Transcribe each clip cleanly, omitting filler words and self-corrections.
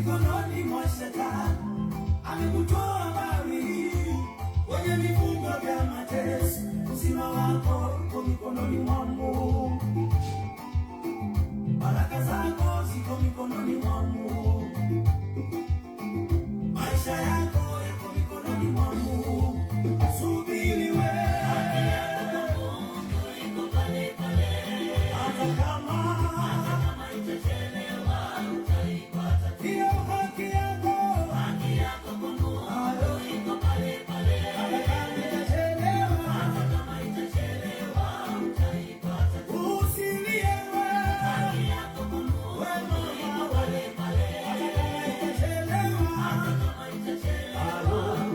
mikononi mwa Shetani, amekutoa mbali kwenye vifungo vya mateso. Uzima wako uko mikononi mwa Mungu, baraka zako ziko mikononi mwa Mungu, maisha yako yako mikononi mwa Mungu. Subiri wewe, haki yako Mungu iko pale pale, hata kama itachelewa utaipata. Hiyo haki yako Mungu iko pale pale, hata kama itachelewa utaipata. Usilie wewe, haki yako Mungu iko pale pale, hata kama itachelewa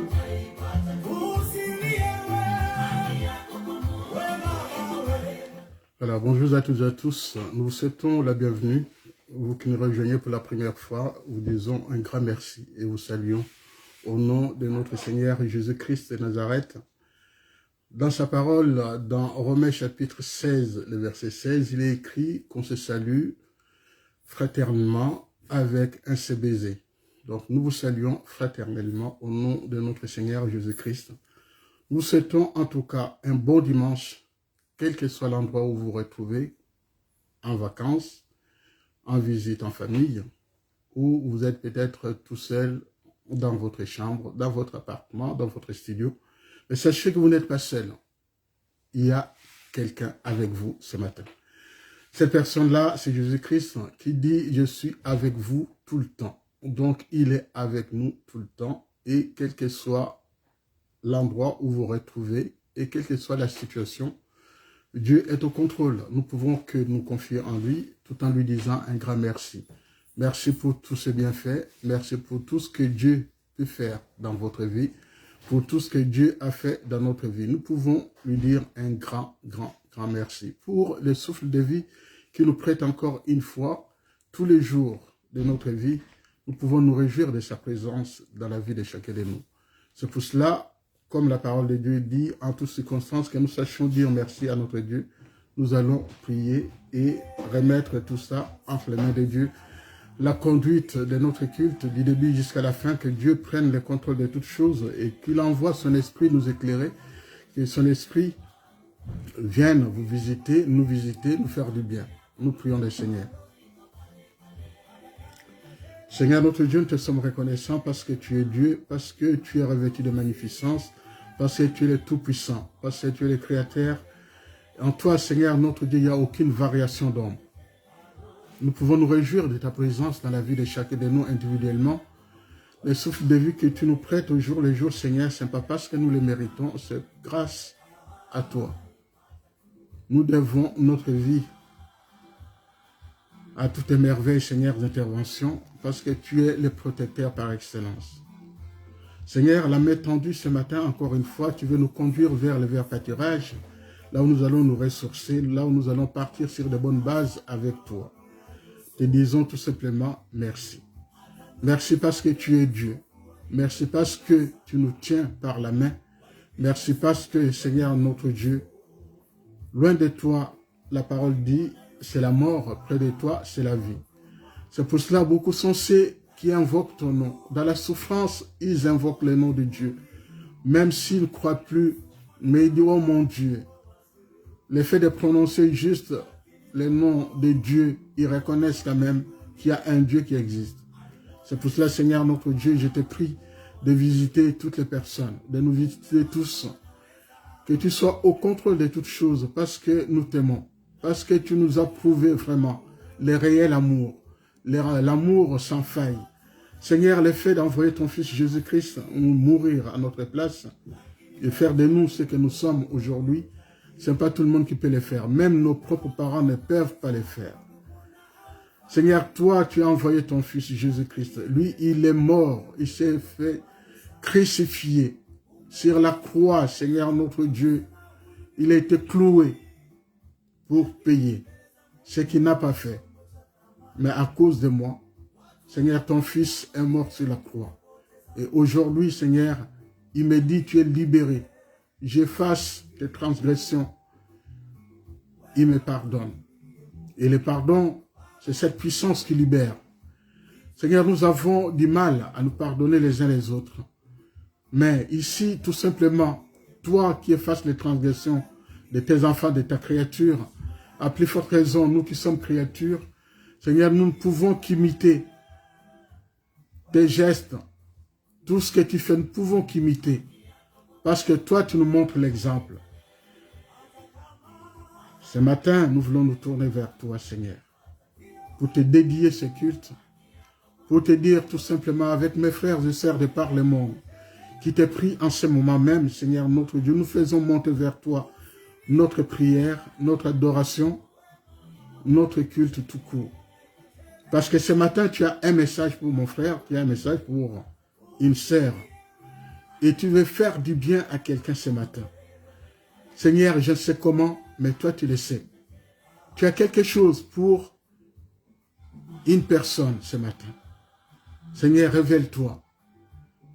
utaipata. Usilie wewe, haki yako Mungu. Voilà, bonjour à toutes et à tous. Nous vous souhaitons la bienvenue. Vous qui nous rejoignez pour la première fois, vous disons un grand merci et vous saluons au nom de notre Seigneur Jésus-Christ de Nazareth. Dans sa parole, dans Romains chapitre 16, le verset 16, il est écrit qu'on se salue fraternellement avec un seul baiser. Donc nous vous saluons fraternellement au nom de notre Seigneur Jésus-Christ. Nous souhaitons en tout cas un bon dimanche, quel que soit l'endroit où vous vous retrouvez, en vacances, en visite en famille, ou vous êtes peut-être tout seul dans votre chambre, dans votre appartement, dans votre studio. Mais sachez que vous n'êtes pas seul. Il y a quelqu'un avec vous ce matin. Cette personne-là, c'est Jésus-Christ qui dit « Je suis avec vous tout le temps ». Donc, il est avec nous tout le temps. Et quel que soit l'endroit où vous vous retrouvez, et quelle que soit la situation, Dieu est au contrôle. Nous pouvons que nous confier en lui, tout en lui disant un grand merci. Merci pour tous ses bienfaits. Merci pour tout ce que Dieu peut faire dans votre vie, pour tout ce que Dieu a fait dans notre vie. Nous pouvons lui dire un grand merci. Pour le souffle de vie qu'il nous prête encore une fois, tous les jours de notre vie, nous pouvons nous réjouir de sa présence dans la vie de chacun de nous. C'est pour cela, comme la parole de Dieu dit, en toutes circonstances, que nous sachions dire merci à notre Dieu. Nous allons prier et remettre tout ça entre les mains de Dieu. La conduite de notre culte, du début jusqu'à la fin, que Dieu prenne le contrôle de toutes choses et qu'il envoie son esprit nous éclairer, que son esprit vienne vous visiter, nous faire du bien. Nous prions le Seigneur. Seigneur notre Dieu, nous te sommes reconnaissants parce que tu es Dieu, parce que tu es revêtu de magnificence, parce que tu es le Tout-Puissant, parce que tu es le Créateur. En toi, Seigneur notre Dieu, il n'y a aucune variation d'homme. Nous pouvons nous réjouir de ta présence dans la vie de chacun de nous individuellement. Le souffle de vie que tu nous prêtes au jour le jour, Seigneur, ce n'est pas parce que nous le méritons, c'est grâce à toi. Nous devons notre vie à toutes tes merveilles, Seigneur, d'intervention, parce que tu es le protecteur par excellence. Seigneur, la main tendue ce matin, encore une fois, tu veux nous conduire vers le vert pâturage, là où nous allons nous ressourcer, là où nous allons partir sur de bonnes bases avec toi. Te disons tout simplement merci. Merci parce que tu es Dieu. Merci parce que tu nous tiens par la main. Merci parce que, Seigneur notre Dieu, loin de toi, la parole dit, c'est la mort, près de toi, c'est la vie. C'est pour cela beaucoup sont ceux qui invoquent ton nom. Dans la souffrance, ils invoquent le nom de Dieu. Même s'ils ne croient plus, mais ils disent, oh mon Dieu, le fait de prononcer juste le nom de Dieu, ils reconnaissent quand même qu'il y a un Dieu qui existe. C'est pour cela, Seigneur notre Dieu, je te prie de visiter toutes les personnes, de nous visiter tous. Que tu sois au contrôle de toutes choses parce que nous t'aimons. Parce que tu nous as prouvé vraiment le réel amour, l'amour sans faille. Seigneur, le fait d'envoyer ton Fils Jésus-Christ mourir à notre place et faire de nous ce que nous sommes aujourd'hui, ce n'est pas tout le monde qui peut le faire. Même nos propres parents ne peuvent pas le faire. Seigneur, toi, tu as envoyé ton Fils Jésus-Christ. Lui, il est mort. Il s'est fait crucifier sur la croix, Seigneur notre Dieu. Il a été cloué pour payer ce qu'il n'a pas fait. Mais à cause de moi, Seigneur, ton Fils est mort sur la croix. Et aujourd'hui, Seigneur, il me dit, tu es libéré. J'efface tes transgressions. Il me pardonne. Et le pardon, c'est cette puissance qui libère. Seigneur, nous avons du mal à nous pardonner les uns les autres. Mais ici, tout simplement, toi qui effaces les transgressions de tes enfants, de ta créature, à plus forte raison, nous qui sommes créatures, Seigneur, nous ne pouvons qu'imiter tes gestes. Tout ce que tu fais, nous ne pouvons qu'imiter. Parce que toi, tu nous montres l'exemple. Ce matin, nous voulons nous tourner vers toi, Seigneur, pour te dédier ce culte, pour te dire tout simplement avec mes frères et sœurs de par le monde, qui t'est pris en ce moment même, Seigneur notre Dieu, nous faisons monter vers toi notre prière, notre adoration, notre culte tout court. Parce que ce matin, tu as un message pour mon frère, tu as un message pour une sœur. Et tu veux faire du bien à quelqu'un ce matin. Seigneur, je ne sais comment, mais toi tu le sais. Tu as quelque chose pour une personne ce matin. Seigneur, révèle-toi.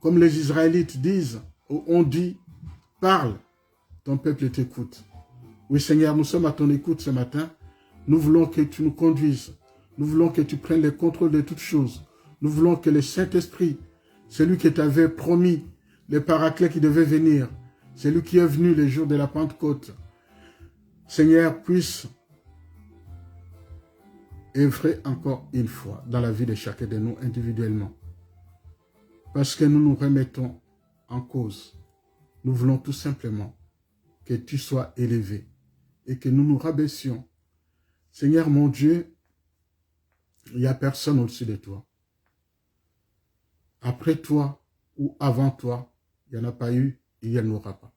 Comme les Israélites disent, ou on dit, parle, ton peuple t'écoute. Oui Seigneur, nous sommes à ton écoute ce matin. Nous voulons que tu nous conduises. Nous voulons que tu prennes le contrôle de toutes choses. Nous voulons que le Saint-Esprit, celui qui t'avait promis, le Paraclet qui devait venir, celui qui est venu le jour de la Pentecôte, Seigneur, puisse œuvrer encore une fois dans la vie de chacun de nous individuellement. Parce que nous nous remettons en cause. Nous voulons tout simplement que tu sois élevé et que nous nous rabaissions. Seigneur mon Dieu, il n'y a personne au-dessus de toi. Après toi ou avant toi, il n'y en a pas eu et il n'y en aura pas.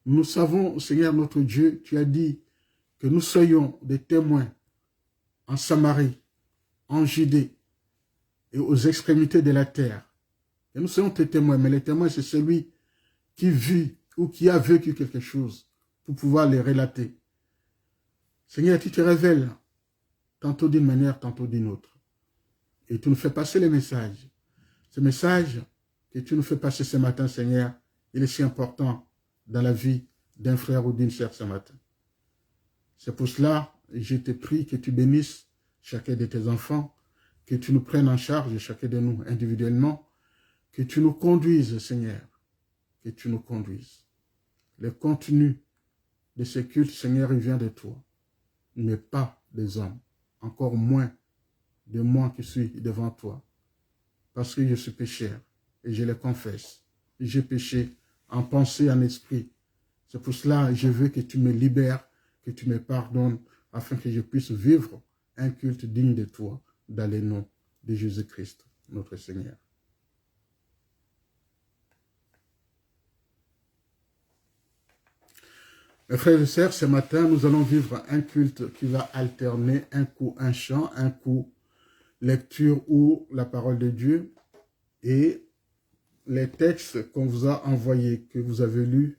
Nous savons, Seigneur notre Dieu, tu as dit que nous soyons des témoins en Samarie, en Judée et aux extrémités de la terre. Et nous soyons tes témoins, mais les témoins, c'est celui qui vit ou qui a vécu quelque chose pour pouvoir les relater. Seigneur, tu te révèles tantôt d'une manière, tantôt d'une autre. Et tu nous fais passer les messages. Ce message que tu nous fais passer ce matin, Seigneur, il est si important dans la vie d'un frère ou d'une sœur ce matin. C'est pour cela, je te prie que tu bénisses chacun de tes enfants, que tu nous prennes en charge, chacun de nous individuellement, que tu nous conduises, Seigneur, que tu nous conduises. Le contenu de ce culte, Seigneur, il vient de toi, mais pas des hommes, encore moins de moi qui suis devant toi, parce que je suis pécheur, et je le confesse. J'ai péché en pensée, en esprit. C'est pour cela que je veux que tu me libères, que tu me pardonnes, afin que je puisse vivre un culte digne de toi, dans le nom de Jésus-Christ, notre Seigneur. Mes frères et sœurs, ce matin, nous allons vivre un culte qui va alterner un coup un chant, un coup lecture ou la parole de Dieu. Et les textes qu'on vous a envoyés, que vous avez lus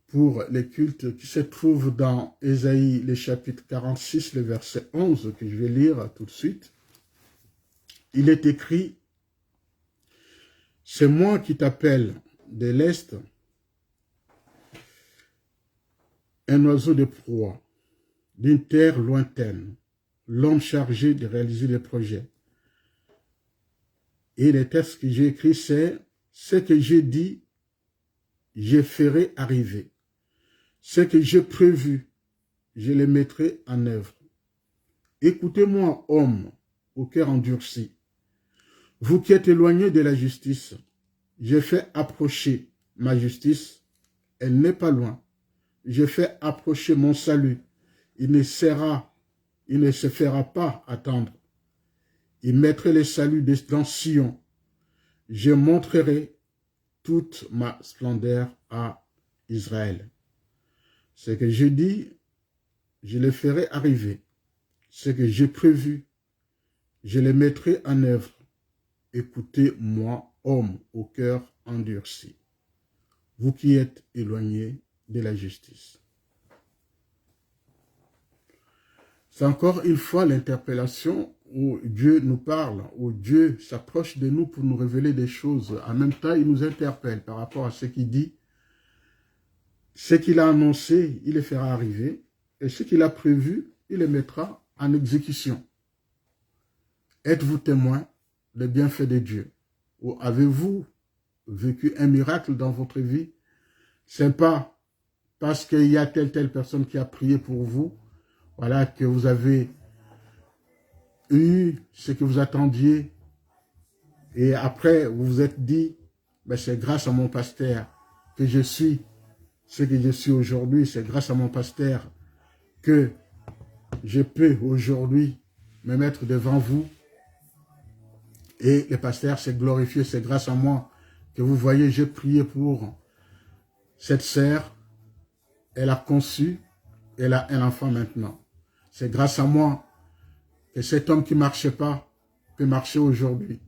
pour les cultes, qui se trouvent dans Ésaïe, le chapitre 46, le verset 11, que je vais lire tout de suite. Il est écrit, « C'est moi qui t'appelle de l'Est, un oiseau de proie, d'une terre lointaine, l'homme chargé de réaliser des projets. » Et les textes que j'ai écrits, c'est « Ce que j'ai dit, je ferai arriver. Ce que j'ai prévu, je le mettrai en œuvre. Écoutez-moi, homme, au cœur endurci. Vous qui êtes éloignés de la justice, je fais approcher ma justice, elle n'est pas loin. Je fais approcher mon salut, il ne se fera pas attendre. Il mettrait le salut dans Sion. Je montrerai toute ma splendeur à Israël. Ce que je dis, je le ferai arriver. Ce que j'ai prévu, je le mettrai en œuvre. Écoutez-moi, homme au cœur endurci, vous qui êtes éloignés de la justice. C'est encore une fois l'interpellation où Dieu nous parle, où Dieu s'approche de nous pour nous révéler des choses. En même temps, il nous interpelle par rapport à ce qu'il dit. Ce qu'il a annoncé, il le fera arriver. Et ce qu'il a prévu, il le mettra en exécution. êtes-vous témoin des bienfaits de Dieu? Ou avez-vous vécu un miracle dans votre vie? C'est pas parce qu'il y a telle personne qui a prié pour vous, voilà, que vous avez eu ce que vous attendiez. Et après, vous vous êtes dit, ben c'est grâce à mon pasteur que je suis ce que je suis aujourd'hui. C'est grâce à mon pasteur que je peux aujourd'hui me mettre devant vous. Et le pasteur s'est glorifié, c'est grâce à moi que vous voyez, j'ai prié pour cette sœur. Elle a conçu, elle a un enfant maintenant. C'est grâce à moi que cet homme qui ne marchait pas peut marcher aujourd'hui.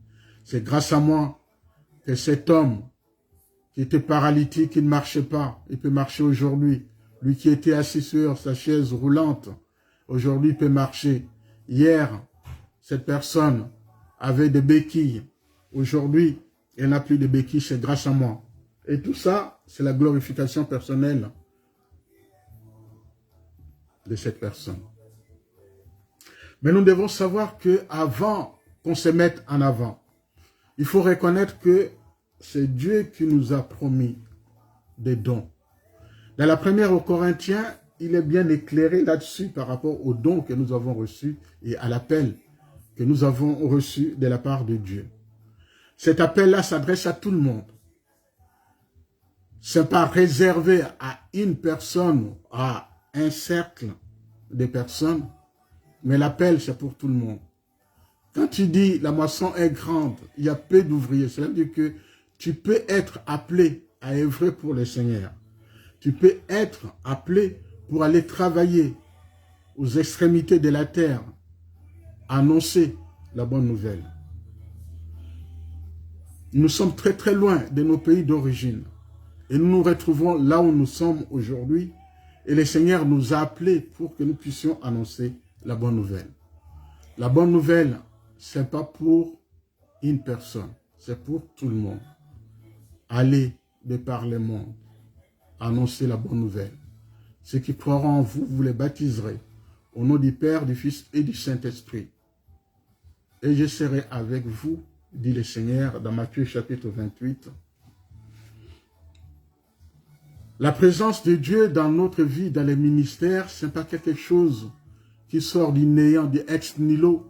C'est grâce à moi que cet homme qui était paralytique, qui ne marchait pas, il peut marcher aujourd'hui. Lui qui était assis sur sa chaise roulante, aujourd'hui il peut marcher. Hier, cette personne avait des béquilles. Aujourd'hui, elle n'a plus de béquilles, c'est grâce à moi. Et tout ça, c'est la glorification personnelle de cette personne. Mais nous devons savoir qu'avant qu'on se mette en avant, il faut reconnaître que c'est Dieu qui nous a promis des dons. Dans la première aux Corinthiens, il est bien éclairé là-dessus par rapport aux dons que nous avons reçus et à l'appel que nous avons reçu de la part de Dieu. Cet appel-là s'adresse à tout le monde. Ce n'est pas réservé à une personne, à un cercle de personnes, mais l'appel, c'est pour tout le monde. Quand tu dis la moisson est grande, il y a peu d'ouvriers, cela veut dire que tu peux être appelé à œuvrer pour le Seigneur. Tu peux être appelé pour aller travailler aux extrémités de la terre, annoncer la bonne nouvelle. Nous sommes très très loin de nos pays d'origine et nous nous retrouvons là où nous sommes aujourd'hui et le Seigneur nous a appelés pour que nous puissions annoncer la bonne nouvelle. La bonne nouvelle, ce n'est pas pour une personne, c'est pour tout le monde. Allez de par le monde, annoncer la bonne nouvelle. Ceux qui croiront en vous, vous les baptiserez au nom du Père, du Fils et du Saint-Esprit. Et je serai avec vous, dit le Seigneur, dans Matthieu chapitre 28. La présence de Dieu dans notre vie, dans les ministères, ce n'est pas quelque chose qui sort du néant, du ex nihilo,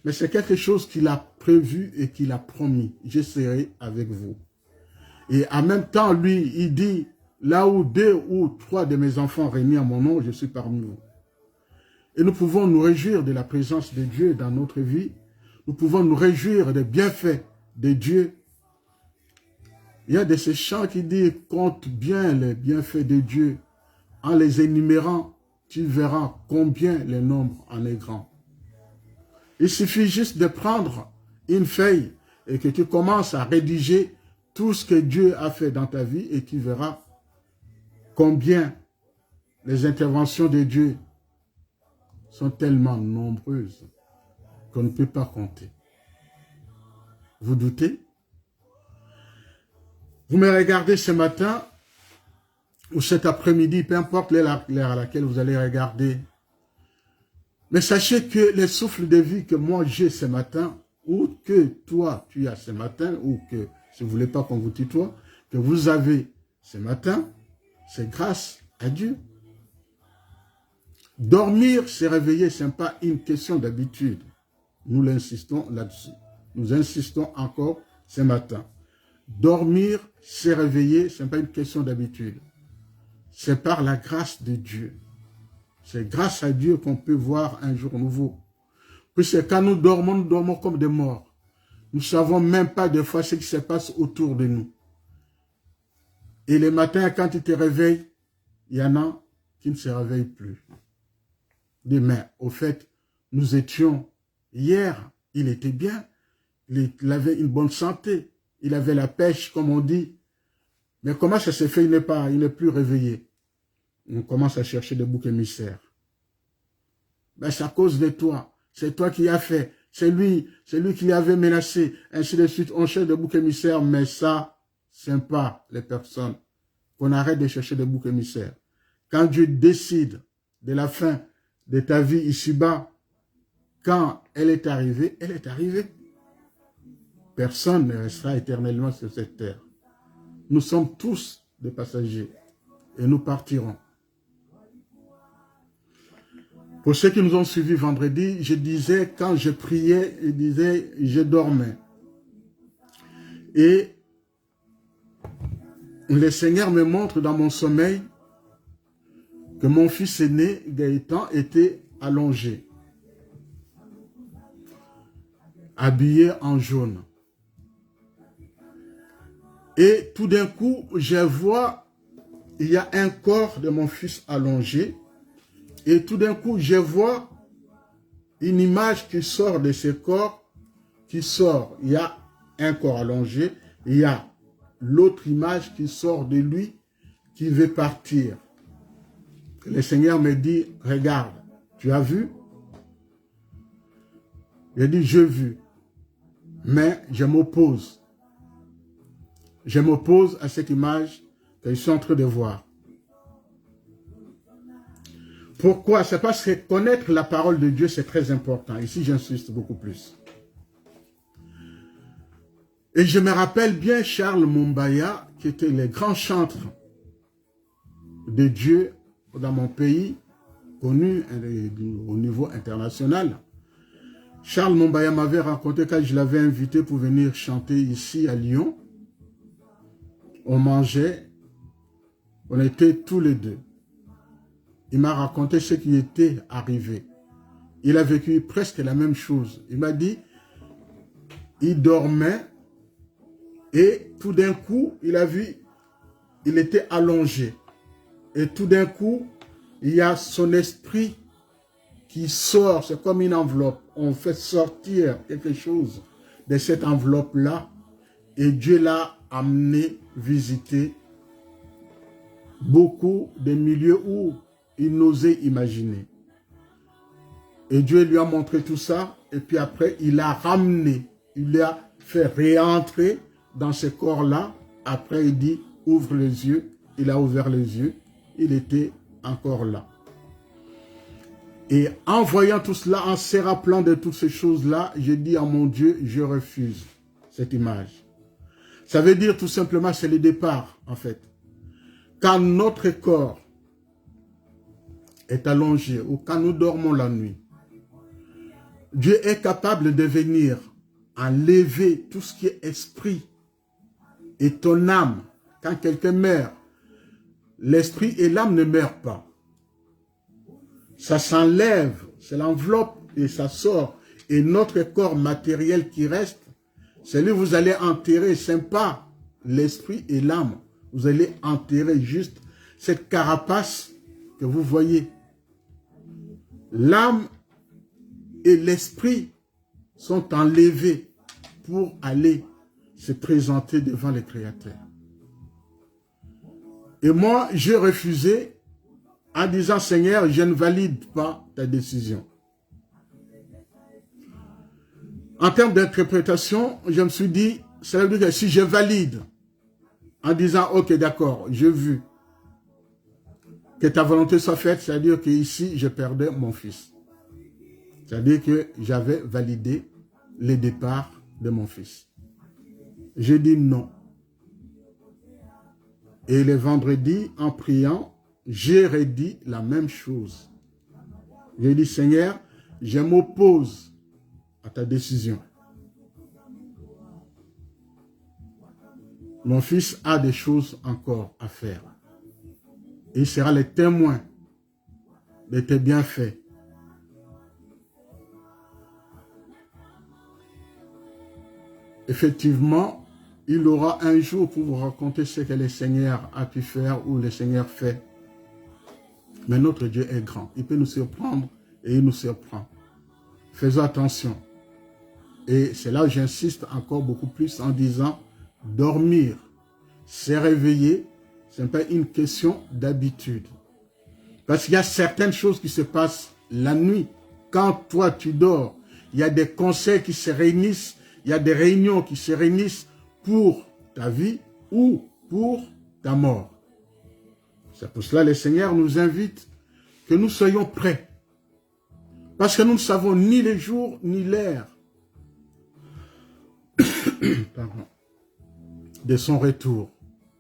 mais c'est quelque chose qu'il a prévu et qu'il a promis. Je serai avec vous. Et en même temps, lui, il dit, là où 2 ou 3 de mes enfants réunis en mon nom, je suis parmi vous. Et nous pouvons nous réjouir de la présence de Dieu dans notre vie. Nous pouvons nous réjouir des bienfaits de Dieu. Il y a de ces chants qui disent, compte bien les bienfaits de Dieu. En les énumérant, tu verras combien le nombre en est grand. Il suffit juste de prendre une feuille et que tu commences à rédiger tout ce que Dieu a fait dans ta vie et tu verras combien les interventions de Dieu sont tellement nombreuses qu'on ne peut pas compter. Vous doutez? Vous me regardez ce matin ou cet après-midi, peu importe l'heure à laquelle vous allez regarder. Mais sachez que les souffles de vie que moi j'ai ce matin, ou que toi tu as ce matin, ou que, si vous ne voulez pas qu'on vous tutoie, que vous avez ce matin, c'est grâce à Dieu. Dormir, se réveiller, ce n'est pas une question d'habitude. Nous l'insistons là-dessus. Nous insistons encore ce matin. Dormir, se réveiller, ce n'est pas une question d'habitude. C'est par la grâce de Dieu. C'est grâce à Dieu qu'on peut voir un jour nouveau. Puisque quand nous dormons comme des morts. Nous ne savons même pas des fois ce qui se passe autour de nous. Et le matin, quand tu te réveilles, il y en a qui ne se réveillent plus. Demain, au fait, nous étions, hier, il était bien, il avait une bonne santé, il avait la pêche, comme on dit. Mais comment ça s'est fait, il n'est plus réveillé. On commence à chercher des boucs émissaires. Ben, c'est à cause de toi. C'est toi qui as fait. C'est lui qui l'avait menacé. Ainsi de suite, on cherche des boucs émissaires, mais ça, c'est pas les personnes. Qu'on arrête de chercher des boucs émissaires. Quand Dieu décide de la fin de ta vie ici-bas, quand elle est arrivée, elle est arrivée. Personne ne restera éternellement sur cette terre. Nous sommes tous des passagers et nous partirons. Pour ceux qui nous ont suivis vendredi, je disais, quand je priais, je dormais. Et le Seigneur me montre dans mon sommeil que mon fils aîné, Gaëtan, était allongé, habillé en jaune. Et tout d'un coup, je vois, il y a un corps de mon fils allongé. Et tout d'un coup, je vois une image qui sort de ce corps, qui sort. Il y a un corps allongé, il y a l'autre image qui sort de lui, qui veut partir. Le Seigneur me dit, regarde, tu as vu? J'ai dit, j'ai vu, mais je m'oppose. Je m'oppose à cette image que je suis en train de voir. Pourquoi? C'est parce que connaître la parole de Dieu, c'est très important. Ici, j'insiste beaucoup plus. Et je me rappelle bien Charles Mumbaya, qui était le grand chantre de Dieu dans mon pays, connu au niveau international. Charles Mumbaya m'avait raconté quand je l'avais invité pour venir chanter ici à Lyon. On mangeait, on était tous les deux. Il m'a raconté ce qui était arrivé. Il a vécu presque la même chose. Il m'a dit, il dormait et tout d'un coup, il a vu, il était allongé. Et tout d'un coup, il y a son esprit qui sort, c'est comme une enveloppe. On fait sortir quelque chose de cette enveloppe-là et Dieu l'a amené visiter beaucoup de milieux où il n'osait imaginer. Et Dieu lui a montré tout ça et puis après, il l'a ramené, il l'a fait réentrer dans ce corps-là. Après, il dit, ouvre les yeux. Il a ouvert les yeux. Il était encore là. Et en voyant tout cela, en se rappelant de toutes ces choses-là, j'ai dit à mon Dieu, je refuse cette image. Ça veut dire tout simplement, c'est le départ, en fait. Quand notre corps est allongé ou quand nous dormons la nuit, Dieu est capable de venir enlever tout ce qui est esprit et ton âme. Quand quelqu'un meurt, l'esprit et l'âme ne meurent pas. Ça s'enlève, c'est l'enveloppe et ça sort. Et notre corps matériel qui reste, c'est lui que vous allez enterrer, ce n'est pas l'esprit et l'âme. Vous allez enterrer juste cette carapace que vous voyez. L'âme et l'esprit sont enlevés pour aller se présenter devant le Créateur. Et moi, j'ai refusé en disant, Seigneur, je ne valide pas ta décision. En termes d'interprétation, je me suis dit, ça veut dire que si je valide, en disant, ok, d'accord, j'ai vu que ta volonté soit faite, c'est-à-dire qu'ici, je perdais mon fils. C'est-à-dire que j'avais validé le départ de mon fils. J'ai dit non. Et le vendredi, en priant, j'ai redit la même chose. J'ai dit, Seigneur, je m'oppose à ta décision. Mon fils a des choses encore à faire. Il sera le témoin de tes bienfaits. Effectivement, il aura un jour pour vous raconter ce que le Seigneur a pu faire ou le Seigneur fait. Mais notre Dieu est grand. Il peut nous surprendre et il nous surprend. Faisons attention. Et c'est là où j'insiste encore beaucoup plus en disant, dormir, se réveiller, ce n'est pas une question d'habitude. Parce qu'il y a certaines choses qui se passent la nuit. Quand toi tu dors, il y a des conseils qui se réunissent, il y a des réunions qui se réunissent pour ta vie ou pour ta mort. C'est pour cela que le Seigneur nous invite que nous soyons prêts. Parce que nous ne savons ni les jours, ni l'heure de son retour,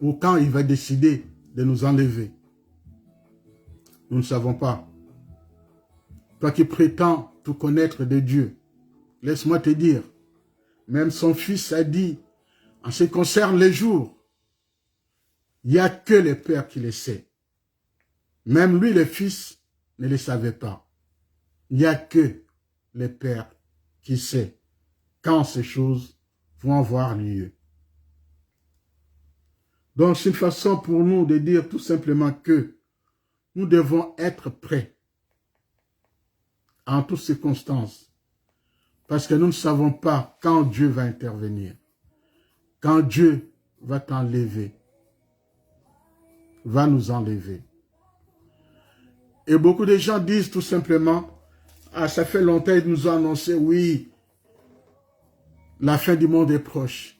ou quand il va décider de nous enlever. Nous ne savons pas. Toi qui prétends tout connaître de Dieu, laisse-moi te dire, même son fils a dit, en ce qui concerne les jours, il n'y a que le Père qui le sait. Même lui, le Fils, ne le savait pas. Il n'y a que le Père qui sait quand ces choses vont avoir lieu. Donc, c'est une façon pour nous de dire tout simplement que nous devons être prêts en toutes circonstances, parce que nous ne savons pas quand Dieu va intervenir, quand Dieu va t'enlever, va nous enlever. Et beaucoup de gens disent tout simplement, ah, ça fait longtemps qu'ils nous ont annoncé, oui, la fin du monde est proche.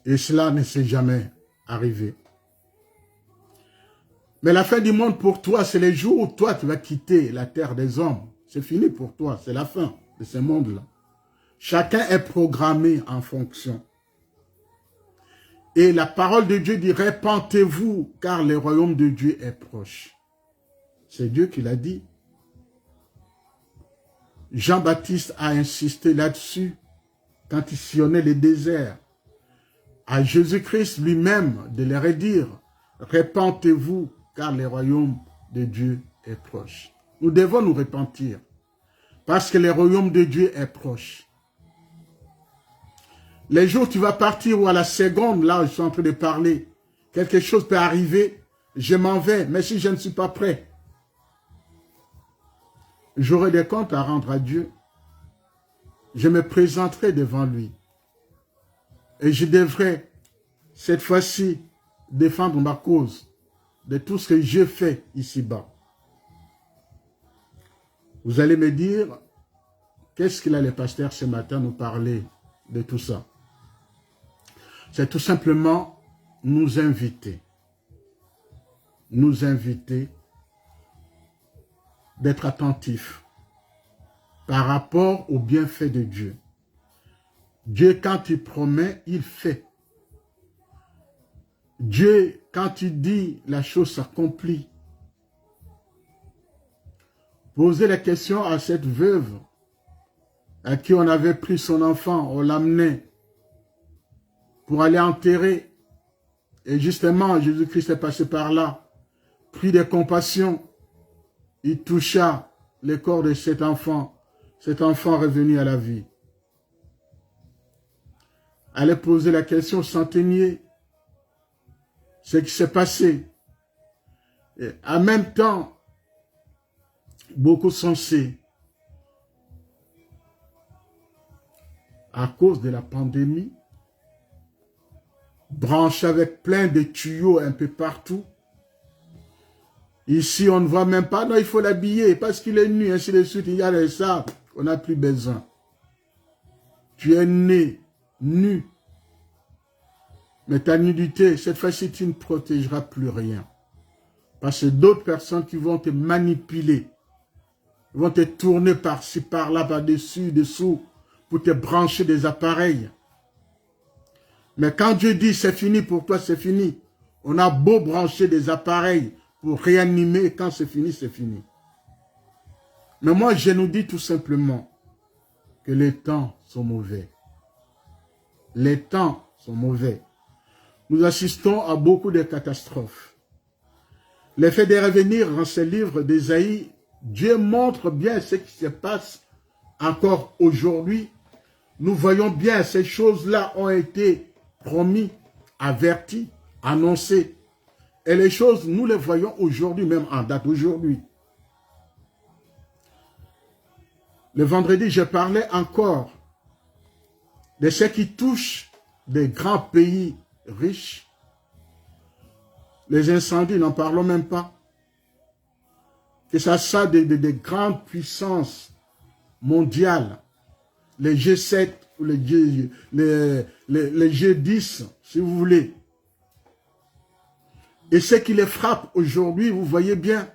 Et cela ne s'est jamais arrivé. Mais la fin du monde pour toi, c'est les jours où toi, tu vas quitter la terre des hommes. C'est fini pour toi, c'est la fin de ce monde-là. Chacun est programmé en fonction. Et la parole de Dieu dit, répentez-vous, car le royaume de Dieu est proche. C'est Dieu qui l'a dit. Jean-Baptiste a insisté là-dessus quand il sillonnait les déserts. À Jésus-Christ lui-même de leur dire, répentez-vous, car le royaume de Dieu est proche. Nous devons nous repentir, parce que le royaume de Dieu est proche. Les jours où tu vas partir, ou à la seconde, là où je suis en train de parler, quelque chose peut arriver, je m'en vais, mais si je ne suis pas prêt, j'aurai des comptes à rendre à Dieu. Je me présenterai devant lui. Et je devrais, cette fois-ci, défendre ma cause de tout ce que j'ai fait ici-bas. Vous allez me dire, qu'est-ce qu'il a le pasteur ce matin nous parler de tout ça? C'est tout simplement nous inviter d'être attentifs par rapport au bienfait de Dieu. Dieu, quand il promet, il fait. Dieu, quand il dit, la chose s'accomplit. Posez la question à cette veuve à qui on avait pris son enfant, on l'amenait pour aller enterrer. Et justement, Jésus-Christ est passé par là, pris de compassion. Il toucha le corps de cet enfant est revenu à la vie. Allez poser la question au centenier, ce qui s'est passé. Et en même temps, beaucoup sont censés, à cause de la pandémie, branchés avec plein de tuyaux un peu partout. Ici, on ne voit même pas, non, il faut l'habiller parce qu'il est nu, ainsi de suite. Il y a de ça, on n'a plus besoin. Tu es né, nu. Mais ta nudité, cette fois-ci, tu ne protégeras plus rien. Parce que d'autres personnes qui vont te manipuler, vont te tourner par-ci, par-là, par-dessus, dessous, pour te brancher des appareils. Mais quand Dieu dit c'est fini pour toi, c'est fini. On a beau brancher des appareils pour réanimer, quand c'est fini, c'est fini. Mais moi, je nous dis tout simplement que les temps sont mauvais. Les temps sont mauvais. Nous assistons à beaucoup de catastrophes. Le fait de revenir dans ce livre d'Ésaïe, Dieu montre bien ce qui se passe encore aujourd'hui. Nous voyons bien ces choses-là ont été promis, avertis, annoncés. Et les choses, nous les voyons aujourd'hui, même en date d'aujourd'hui. Le vendredi, je parlais encore de ce qui touche des grands pays riches. Les incendies, n'en parlons même pas. Que ça soit des grandes puissances mondiales, les G7 ou les G10, si vous voulez. Et ce qui les frappe aujourd'hui, vous voyez bien,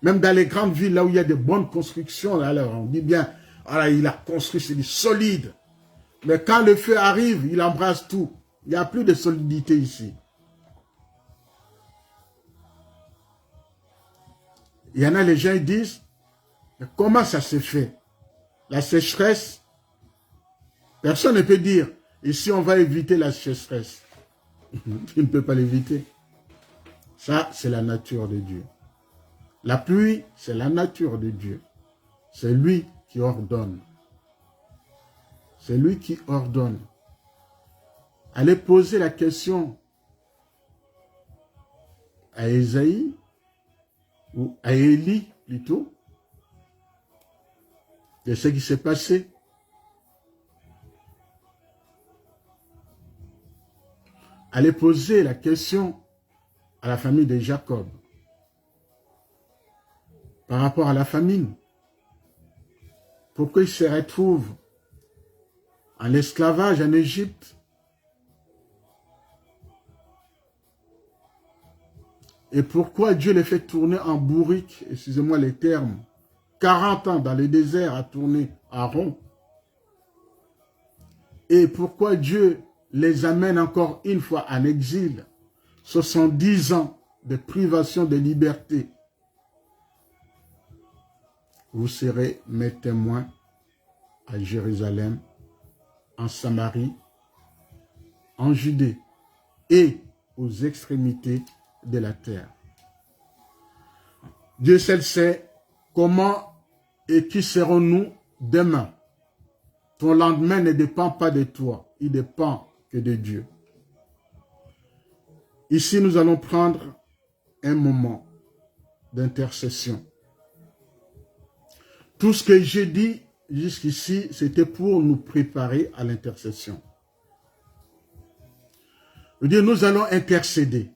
Même dans les grandes villes, là où il y a de bonnes constructions, alors on dit bien, voilà, il a construit, c'est solide. Mais quand le feu arrive, il embrasse tout. Il n'y a plus de solidité ici. Il y en a, les gens ils disent, mais comment ça se fait? La sécheresse, personne ne peut dire, ici on va éviter la sécheresse. Tu ne peux pas l'éviter. Ça, c'est la nature de Dieu. La pluie, c'est la nature de Dieu. C'est lui qui ordonne. C'est lui qui ordonne. Allez poser la question à Ésaïe, ou à Élie plutôt, de ce qui s'est passé. Allez poser la question à la famille de Jacob par rapport à la famine. Pourquoi ils se retrouvent en esclavage en Égypte? Et pourquoi Dieu les fait tourner en bourrique, excusez-moi les termes, 40 ans dans le désert à tourner en rond? Et pourquoi Dieu les amène encore une fois en exil? 70 ans de privation de liberté. Vous serez mes témoins à Jérusalem, en Samarie, en Judée et aux extrémités de la terre. Dieu seul sait comment et qui serons-nous demain. Ton lendemain ne dépend pas de toi, il dépend que de Dieu. Ici, nous allons prendre un moment d'intercession. Tout ce que j'ai dit jusqu'ici, c'était pour nous préparer à l'intercession. Je veux dire, nous allons intercéder.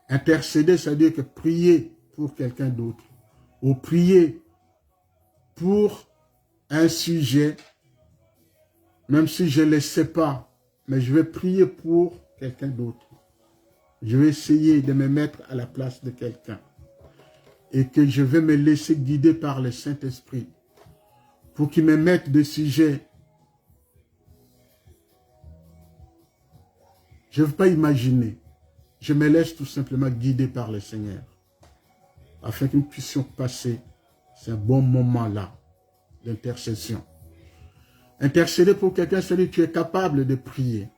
Intercéder, c'est-à-dire que prier pour quelqu'un d'autre, ou prier pour un sujet, même si je ne le sais pas, mais je vais prier pour quelqu'un d'autre. Je vais essayer de me mettre à la place de quelqu'un et que je vais me laisser guider par le Saint-Esprit pour qu'il me mette des sujets. Je ne veux pas imaginer. Je me laisse tout simplement guider par le Seigneur afin que nous puissions passer ce bon moment-là d'intercession. Intercéder pour quelqu'un, c'est-à-dire que tu es capable de prier.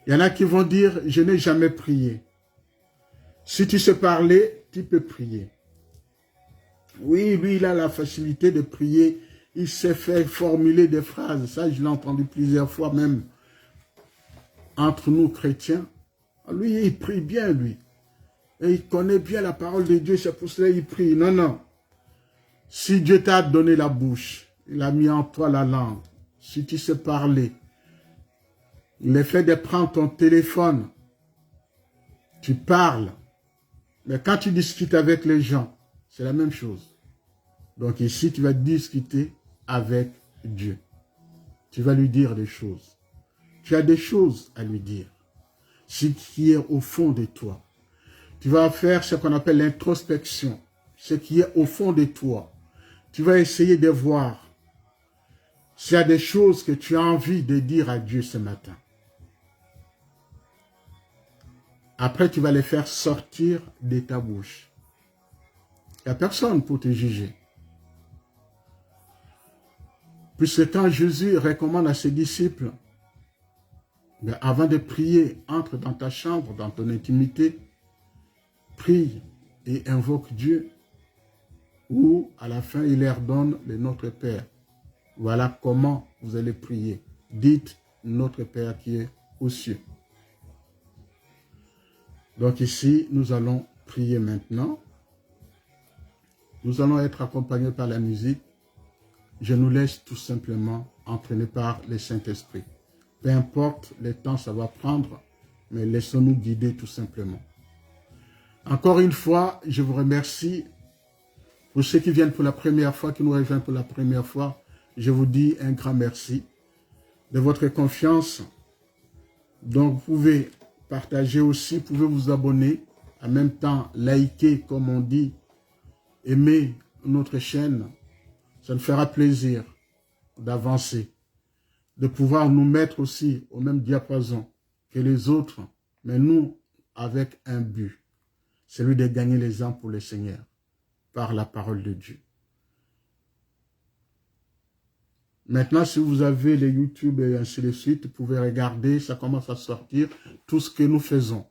Il y en a qui vont dire, je n'ai jamais prié. Si tu sais parler, tu peux prier. Oui, lui, il a la facilité de prier. Il sait faire formuler des phrases. Ça, je l'ai entendu plusieurs fois même entre nous chrétiens. Lui, il prie bien, lui. Et il connaît bien la parole de Dieu, c'est pour cela qu'il prie. Non, non. Si Dieu t'a donné la bouche, il a mis en toi la langue, si tu sais parler, le fait de prendre ton téléphone, tu parles. Mais quand tu discutes avec les gens, c'est la même chose. Donc ici, tu vas discuter avec Dieu. Tu vas lui dire des choses. Tu as des choses à lui dire. Ce qui est au fond de toi. Tu vas faire ce qu'on appelle l'introspection. Ce qui est au fond de toi. Tu vas essayer de voir s'il y a des choses que tu as envie de dire à Dieu ce matin. Après, tu vas les faire sortir de ta bouche. Il n'y a personne pour te juger. Puisque quand Jésus recommande à ses disciples, avant de prier, entre dans ta chambre, dans ton intimité, prie et invoque Dieu, ou à la fin, il leur donne le Notre Père. Voilà comment vous allez prier. Dites Notre Père qui est aux cieux. Donc ici, nous allons prier maintenant. Nous allons être accompagnés par la musique. Je nous laisse tout simplement entraîner par le Saint-Esprit. Peu importe le temps ça va prendre, mais laissons-nous guider tout simplement. Encore une fois, je vous remercie pour ceux qui viennent pour la première fois, qui nous rejoignent pour la première fois. Je vous dis un grand merci de votre confiance. Donc, vous pouvez partager aussi, vous pouvez vous abonner en même temps liker, comme on dit, aimer notre chaîne, ça nous fera plaisir d'avancer, de pouvoir nous mettre aussi au même diapason que les autres, mais nous, avec un but, celui de gagner les âmes pour le Seigneur, par la parole de Dieu. Maintenant, si vous avez les YouTube et ainsi de suite, vous pouvez regarder, ça commence à sortir, tout ce que nous faisons.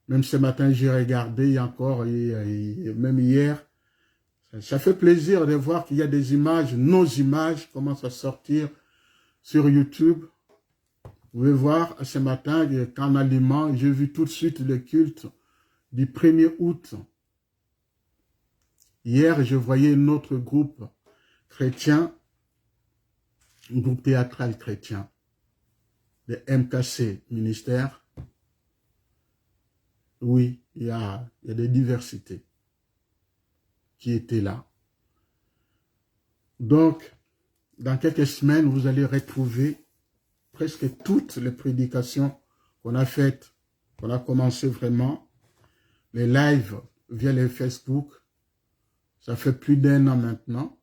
Même ce matin, j'ai regardé encore, et même hier, ça fait plaisir de voir qu'il y a des images, nos images commencent à sortir sur YouTube. Vous pouvez voir, ce matin, qu'en aliment, j'ai vu tout de suite le culte du 1er août. Hier, je voyais notre groupe chrétien, un groupe théâtral chrétien, le MKC ministère. Oui, il y a des diversités qui étaient là. Donc, dans quelques semaines, vous allez retrouver presque toutes les prédications qu'on a faites, qu'on a commencé vraiment, les lives via les Facebook. Ça fait plus d'1 an maintenant.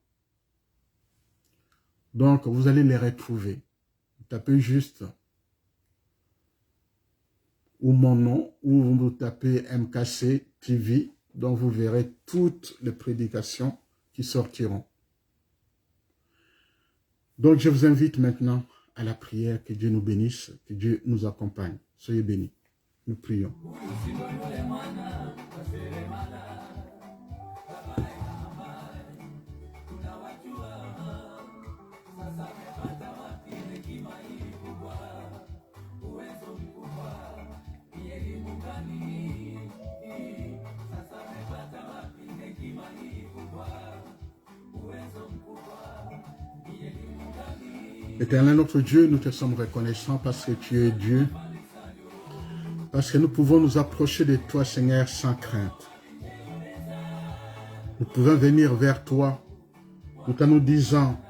Donc, vous allez les retrouver. Vous tapez juste ou mon nom, ou vous tapez MKC TV, donc vous verrez toutes les prédications qui sortiront. Donc, je vous invite maintenant à la prière, que Dieu nous bénisse, que Dieu nous accompagne. Soyez bénis. Nous prions. Éternel notre Dieu, nous te sommes reconnaissants parce que tu es Dieu, parce que nous pouvons nous approcher de toi, Seigneur, sans crainte. Nous pouvons venir vers toi tout en nous disant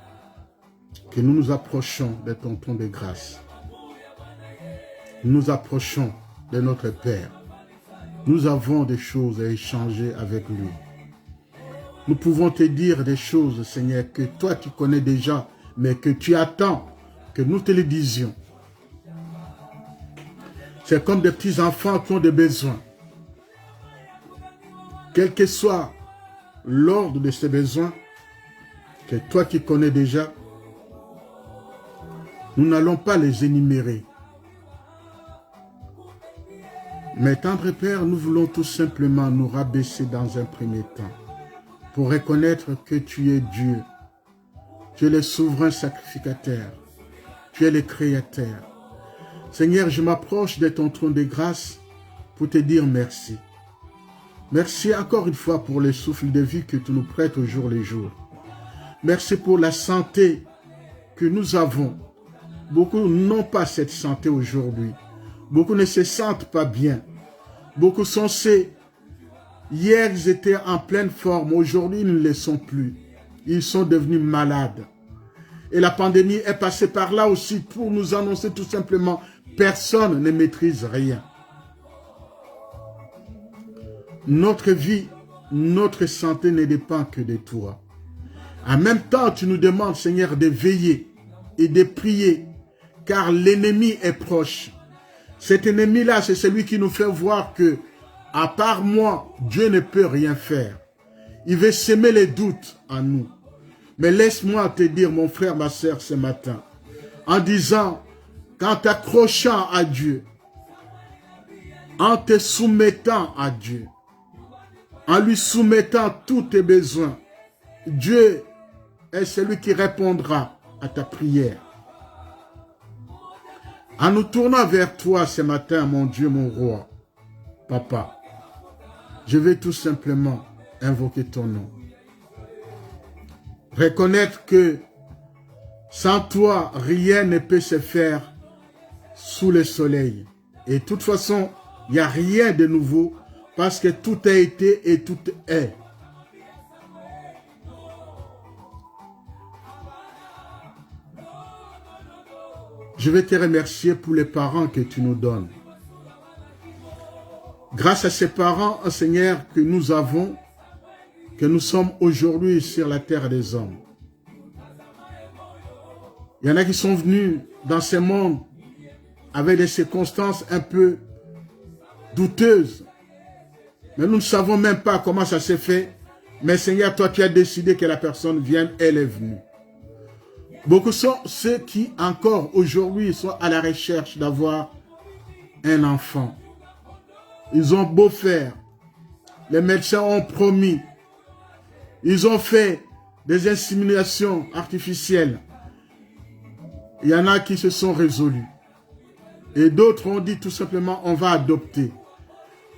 que nous nous approchons de ton trône de grâce. Nous nous approchons de notre Père. Nous avons des choses à échanger avec lui. Nous pouvons te dire des choses, Seigneur, que toi tu connais déjà, mais que tu attends que nous te les disions. C'est comme des petits enfants qui ont des besoins. Quel que soit l'ordre de ces besoins, que toi qui connais déjà, nous n'allons pas les énumérer. Mais tendre Père, nous voulons tout simplement nous rabaisser dans un premier temps pour reconnaître que tu es Dieu. Tu es le souverain sacrificateur. Tu es le créateur. Seigneur, je m'approche de ton trône de grâce pour te dire merci. Merci encore une fois pour le souffle de vie que tu nous prêtes au jour le jour. Merci pour la santé que nous avons. Beaucoup n'ont pas cette santé aujourd'hui. Beaucoup ne se sentent pas bien. Beaucoup sont hier ils étaient en pleine forme. Aujourd'hui, ils ne le sont plus. Ils sont devenus malades. Et la pandémie est passée par là aussi pour nous annoncer tout simplement, personne ne maîtrise rien. Notre vie, notre santé ne dépend que de toi. En même temps, tu nous demandes, Seigneur, de veiller et de prier, car l'ennemi est proche. Cet ennemi-là, c'est celui qui nous fait voir que, à part moi, Dieu ne peut rien faire. Il veut semer les doutes en nous. Mais laisse-moi te dire, mon frère, ma sœur, ce matin, en disant, qu'en t'accrochant à Dieu, en te soumettant à Dieu, en lui soumettant tous tes besoins, Dieu est celui qui répondra à ta prière. En nous tournant vers toi ce matin, mon Dieu, mon roi, Papa, je vais tout simplement invoquer ton nom. Reconnaître que sans toi, rien ne peut se faire sous le soleil. Et de toute façon, il n'y a rien de nouveau parce que tout a été et tout est. Je vais te remercier pour les parents que tu nous donnes. grâce à ces parents, Seigneur, que nous avons, que nous sommes aujourd'hui sur la terre des hommes. Il y en a qui sont venus dans ce monde avec des circonstances un peu douteuses. Mais nous ne savons même pas comment ça s'est fait. Mais Seigneur, toi, tu as décidé que la personne vienne, elle est venue. Beaucoup sont ceux qui, encore aujourd'hui, sont à la recherche d'avoir un enfant. Ils ont beau faire. Les médecins ont promis. Ils ont fait des inséminations artificielles. Il y en a qui se sont résolus. Et d'autres ont dit tout simplement, on va adopter.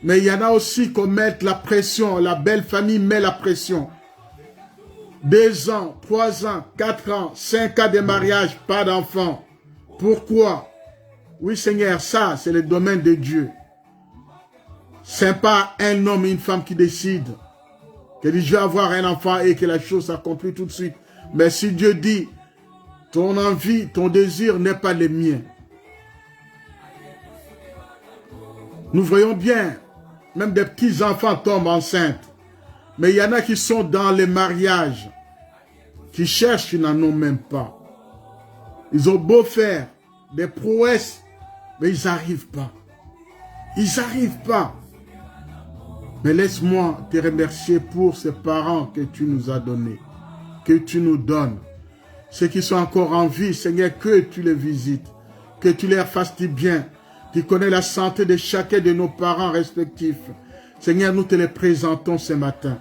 Mais il y en a aussi qui mettent la pression. La belle famille met la pression. 2 ans, 3 ans, 4 ans, 5 ans de mariage, pas d'enfant. Pourquoi? Oui Seigneur, ça c'est le domaine de Dieu. Ce n'est pas un homme et une femme qui décident. Que dit je vais avoir un enfant et que la chose s'accomplit tout de suite. Mais si Dieu dit, ton envie, ton désir n'est pas le mien. Nous voyons bien, même des petits enfants tombent enceintes. Mais il y en a qui sont dans les mariages, qui cherchent, qui n'en ont même pas. Ils ont beau faire des prouesses, mais ils n'arrivent pas. Ils n'arrivent pas. Mais laisse-moi te remercier pour ces parents que tu nous as donnés, que tu nous donnes. Ceux qui sont encore en vie, Seigneur, que tu les visites, que tu leur fasses du bien. Tu connais la santé de chacun de nos parents respectifs. Seigneur, nous te les présentons ce matin.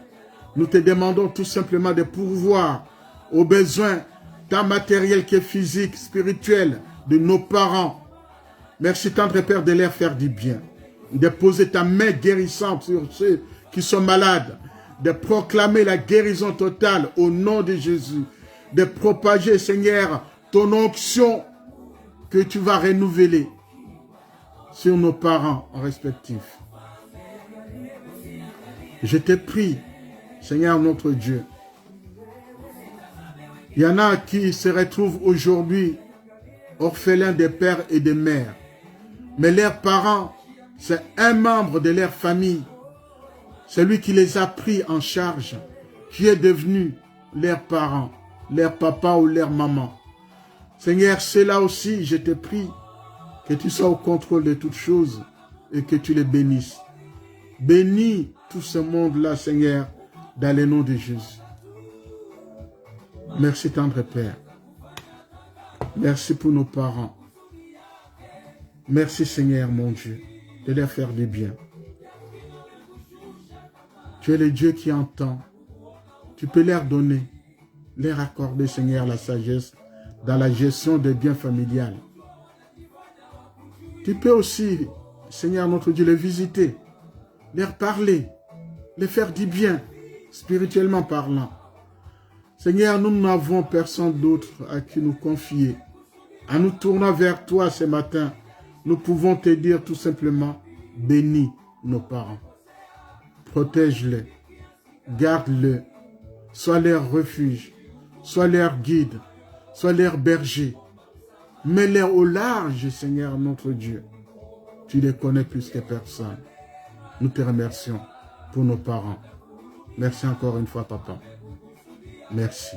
Nous te demandons tout simplement de pourvoir aux besoins tant matériels que physiques, spirituels de nos parents. Merci, tendre Père, de leur faire du bien. De poser ta main guérissante sur ceux qui sont malades. De proclamer la guérison totale au nom de Jésus. De propager, Seigneur, ton onction que tu vas renouveler sur nos parents respectifs. Je te prie, Seigneur notre Dieu. Il y en a qui se retrouvent aujourd'hui orphelins des pères et des mères. Mais leurs parents, c'est un membre de leur famille. Celui qui les a pris en charge, qui est devenu leurs parents, leur papa ou leur maman. Seigneur, c'est là aussi, je te prie, que tu sois au contrôle de toutes choses et que tu les bénisses. Bénis tout ce monde-là, Seigneur, dans le nom de Jésus. Merci, tendre Père. Merci pour nos parents. Merci, Seigneur, mon Dieu, de leur faire du bien. Tu es le Dieu qui entend. Tu peux leur donner, leur accorder, Seigneur, la sagesse dans la gestion des biens familiales. Tu peux aussi, Seigneur notre Dieu, les visiter, leur parler, les faire du bien, spirituellement parlant. Seigneur, nous n'avons personne d'autre à qui nous confier. En nous tournant vers toi ce matin, nous pouvons te dire tout simplement, bénis nos parents. Protège-les, garde-les, sois leur refuge, sois leur guide, sois leur berger. Mets-les au large, Seigneur notre Dieu. Tu les connais plus que personne. Nous te remercions pour nos parents. Merci encore une fois, Papa. Merci.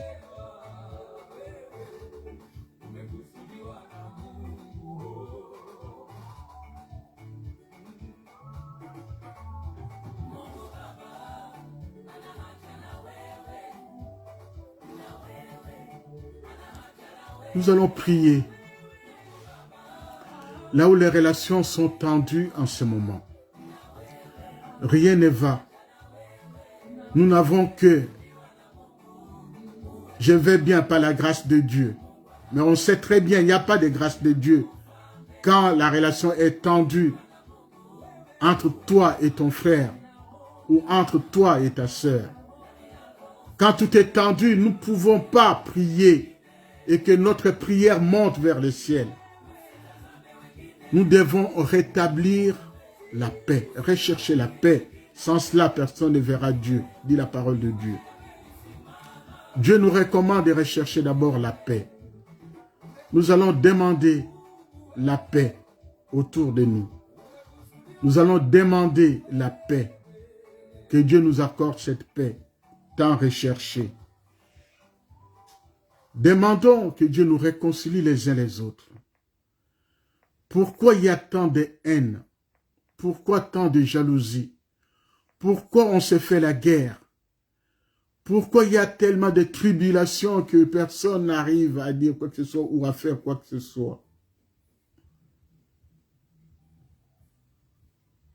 Nous allons prier. Là où les relations sont tendues en ce moment. Rien ne va. Nous n'avons que je vais bien par la grâce de Dieu. Mais on sait très bien, il n'y a pas de grâce de Dieu. Quand la relation est tendue entre toi et ton frère, ou entre toi et ta sœur. Quand tout est tendu, nous ne pouvons pas prier et que notre prière monte vers le ciel. Nous devons rétablir la paix, rechercher la paix. Sans cela, personne ne verra Dieu, dit la parole de Dieu. Dieu nous recommande de rechercher d'abord la paix. Nous allons demander la paix autour de nous. Nous allons demander la paix. Que Dieu nous accorde cette paix tant recherchée. Demandons que Dieu nous réconcilie les uns les autres. Pourquoi il y a tant de haine? Pourquoi tant de jalousie? Pourquoi on se fait la guerre? Pourquoi il y a tellement de tribulations que personne n'arrive à dire quoi que ce soit ou à faire quoi que ce soit?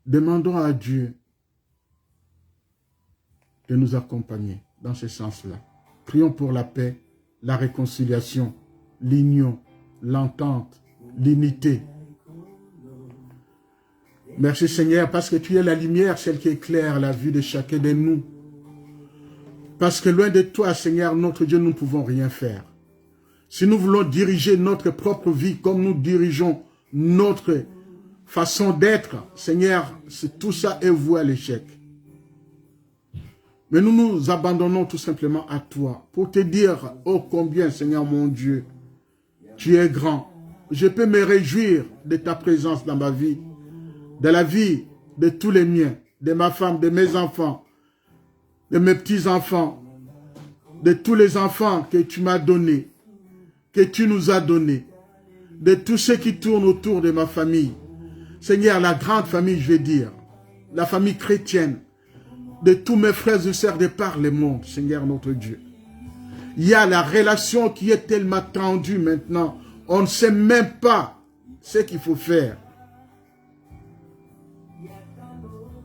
Demandons à Dieu de nous accompagner dans ce sens-là. Prions pour la paix, la réconciliation, l'union, l'entente, l'unité. Merci Seigneur, parce que tu es la lumière, celle qui éclaire la vue de chacun de nous. Parce que loin de toi, Seigneur, notre Dieu, nous ne pouvons rien faire. Si nous voulons diriger notre propre vie comme nous dirigeons notre façon d'être, Seigneur, tout ça est voué à l'échec. Mais nous nous abandonnons tout simplement à toi pour te dire, oh combien, Seigneur mon Dieu, tu es grand. Je peux me réjouir de ta présence dans ma vie, de la vie de tous les miens, de ma femme, de mes enfants, de mes petits-enfants, de tous les enfants que tu m'as donnés, que tu nous as donnés, de tous ceux qui tournent autour de ma famille. Seigneur, la grande famille, je vais dire, la famille chrétienne, de tous mes frères et sœurs de par le monde, Seigneur notre Dieu. Il y a la relation qui est tellement tendue maintenant, on ne sait même pas ce qu'il faut faire.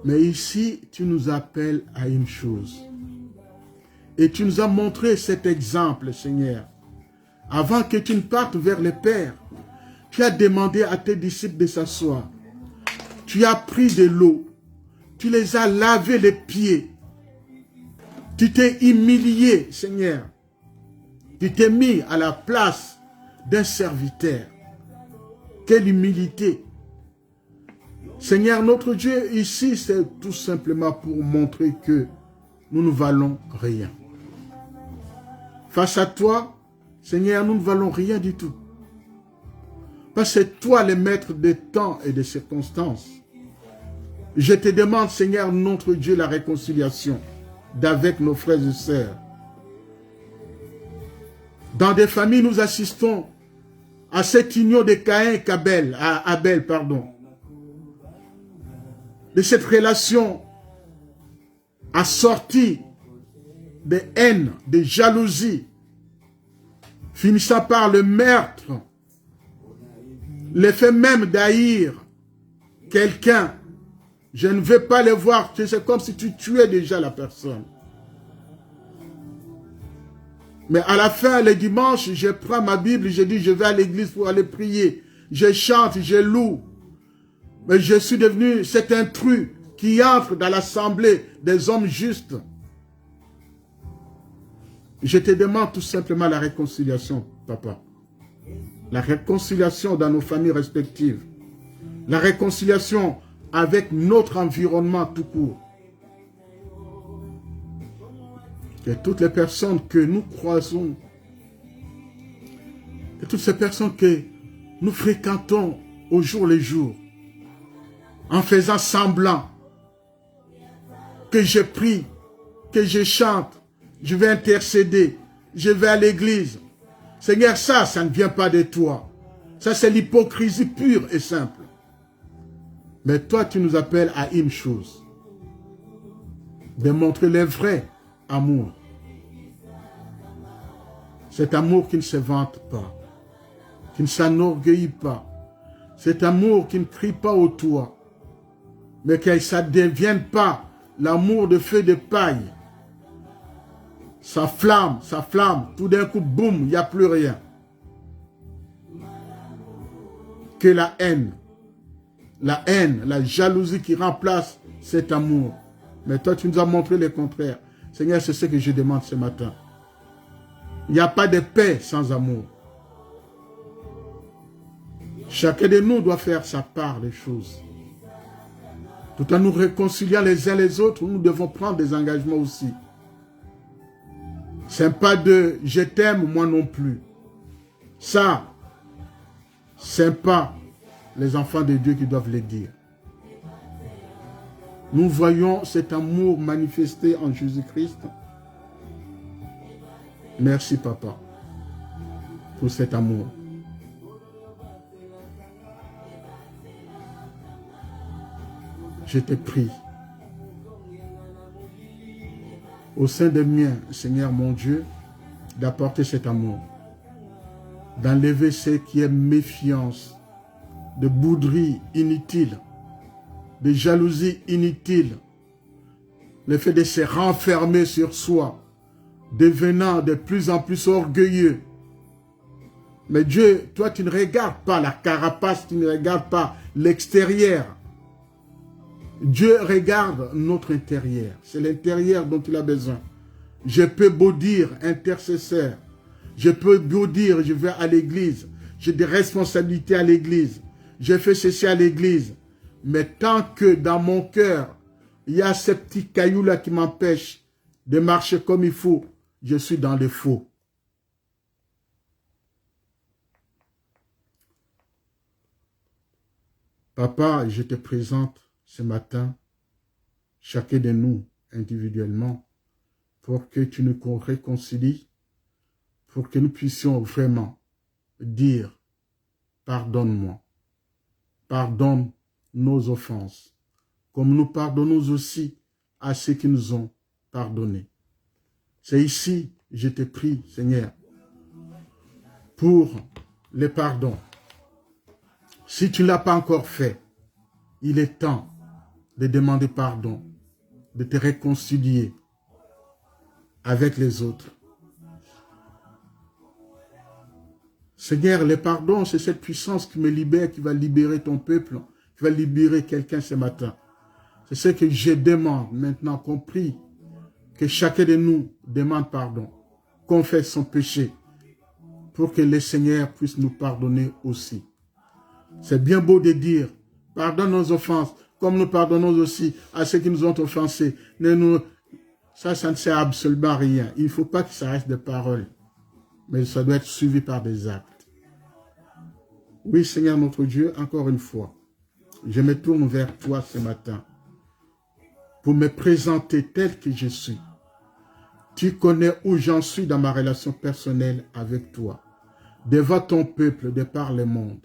Mais ici, tu nous appelles à une chose. Et tu nous as montré cet exemple, Seigneur. Avant que tu ne partes vers le Père, tu as demandé à tes disciples de s'asseoir. Tu as pris de l'eau. Tu les as lavés les pieds. Tu t'es humilié, Seigneur. Tu t'es mis à la place d'un serviteur. Quelle humilité. Seigneur, notre Dieu, ici, c'est tout simplement pour montrer que nous ne valons rien. Face à toi, Seigneur, nous ne valons rien du tout. Parce que c'est toi le maître des temps et des circonstances. Je te demande, Seigneur, notre Dieu, la réconciliation d'avec nos frères et sœurs. Dans des familles, nous assistons à cette union de Caïn et Abel, de cette relation assortie de haine, de jalousie, finissant par le meurtre, le fait même d'haïr quelqu'un. Je ne veux pas le voir, c'est comme si tu tuais déjà la personne. Mais à la fin, le dimanche, je prends ma Bible, je dis, je vais à l'église pour aller prier. Je chante, je loue. Mais je suis devenu cet intrus qui entre dans l'assemblée des hommes justes. Je te demande tout simplement la réconciliation, papa. La réconciliation dans nos familles respectives. La réconciliation avec notre environnement tout court. Que toutes les personnes que nous croisons, que toutes ces personnes que nous fréquentons au jour le jour, en faisant semblant que je prie, que je chante, je vais intercéder, je vais à l'église. Seigneur, ça ne vient pas de toi. Ça, c'est l'hypocrisie pure et simple. Mais toi, tu nous appelles à une chose. De montrer le vrai amour. Cet amour qui ne se vante pas. Qui ne s'enorgueillit pas. Cet amour qui ne crie pas au toit. Mais que ça ne devienne pas l'amour de feu de paille. Ça flamme, tout d'un coup, boum, il n'y a plus rien. Que la haine, la jalousie qui remplace cet amour. Mais toi, tu nous as montré le contraire. Seigneur, c'est ce que je demande ce matin. Il n'y a pas de paix sans amour. Chacun de nous doit faire sa part des choses. Tout en nous réconciliant les uns les autres, nous devons prendre des engagements aussi. C'est pas de « je t'aime, moi non plus ». Ça, c'est pas les enfants de Dieu qui doivent le dire. Nous voyons cet amour manifesté en Jésus-Christ. Merci, Papa, pour cet amour. Je te prie, au sein des miens, Seigneur mon Dieu, d'apporter cet amour, d'enlever ce qui est méfiance, de bouderie inutile, de jalousie inutile, le fait de se renfermer sur soi, devenant de plus en plus orgueilleux. Mais Dieu, toi, tu ne regardes pas la carapace, tu ne regardes pas l'extérieur. Dieu regarde notre intérieur. C'est l'intérieur dont il a besoin. Je peux beau dire intercesseur. Je peux beau dire je vais à l'église. J'ai des responsabilités à l'église. Je fais ceci à l'église. Mais tant que dans mon cœur, il y a ces petits cailloux-là qui m'empêchent de marcher comme il faut, je suis dans le faux. Papa, je te présente ce matin, chacun de nous individuellement, pour que tu nous réconcilies, pour que nous puissions vraiment dire « Pardonne-moi, pardonne nos offenses, comme nous pardonnons aussi à ceux qui nous ont pardonnés. » C'est ici, je te prie, Seigneur, pour le pardon. Si tu ne l'as pas encore fait, il est temps de demander pardon, de te réconcilier avec les autres. Seigneur, le pardon, c'est cette puissance qui me libère, qui va libérer ton peuple, qui va libérer quelqu'un ce matin. C'est ce que je demande maintenant, compris, que chacun de nous demande pardon, confesse son péché, pour que le Seigneur puisse nous pardonner aussi. C'est bien beau de dire, pardonne nos offenses, comme nous pardonnons aussi à ceux qui nous ont offensés. Ça ne sert absolument à rien. Il ne faut pas que ça reste des paroles, mais ça doit être suivi par des actes. Oui, Seigneur notre Dieu, encore une fois, je me tourne vers toi ce matin pour me présenter tel que je suis. Tu connais où j'en suis dans ma relation personnelle avec toi, devant ton peuple, de par le monde.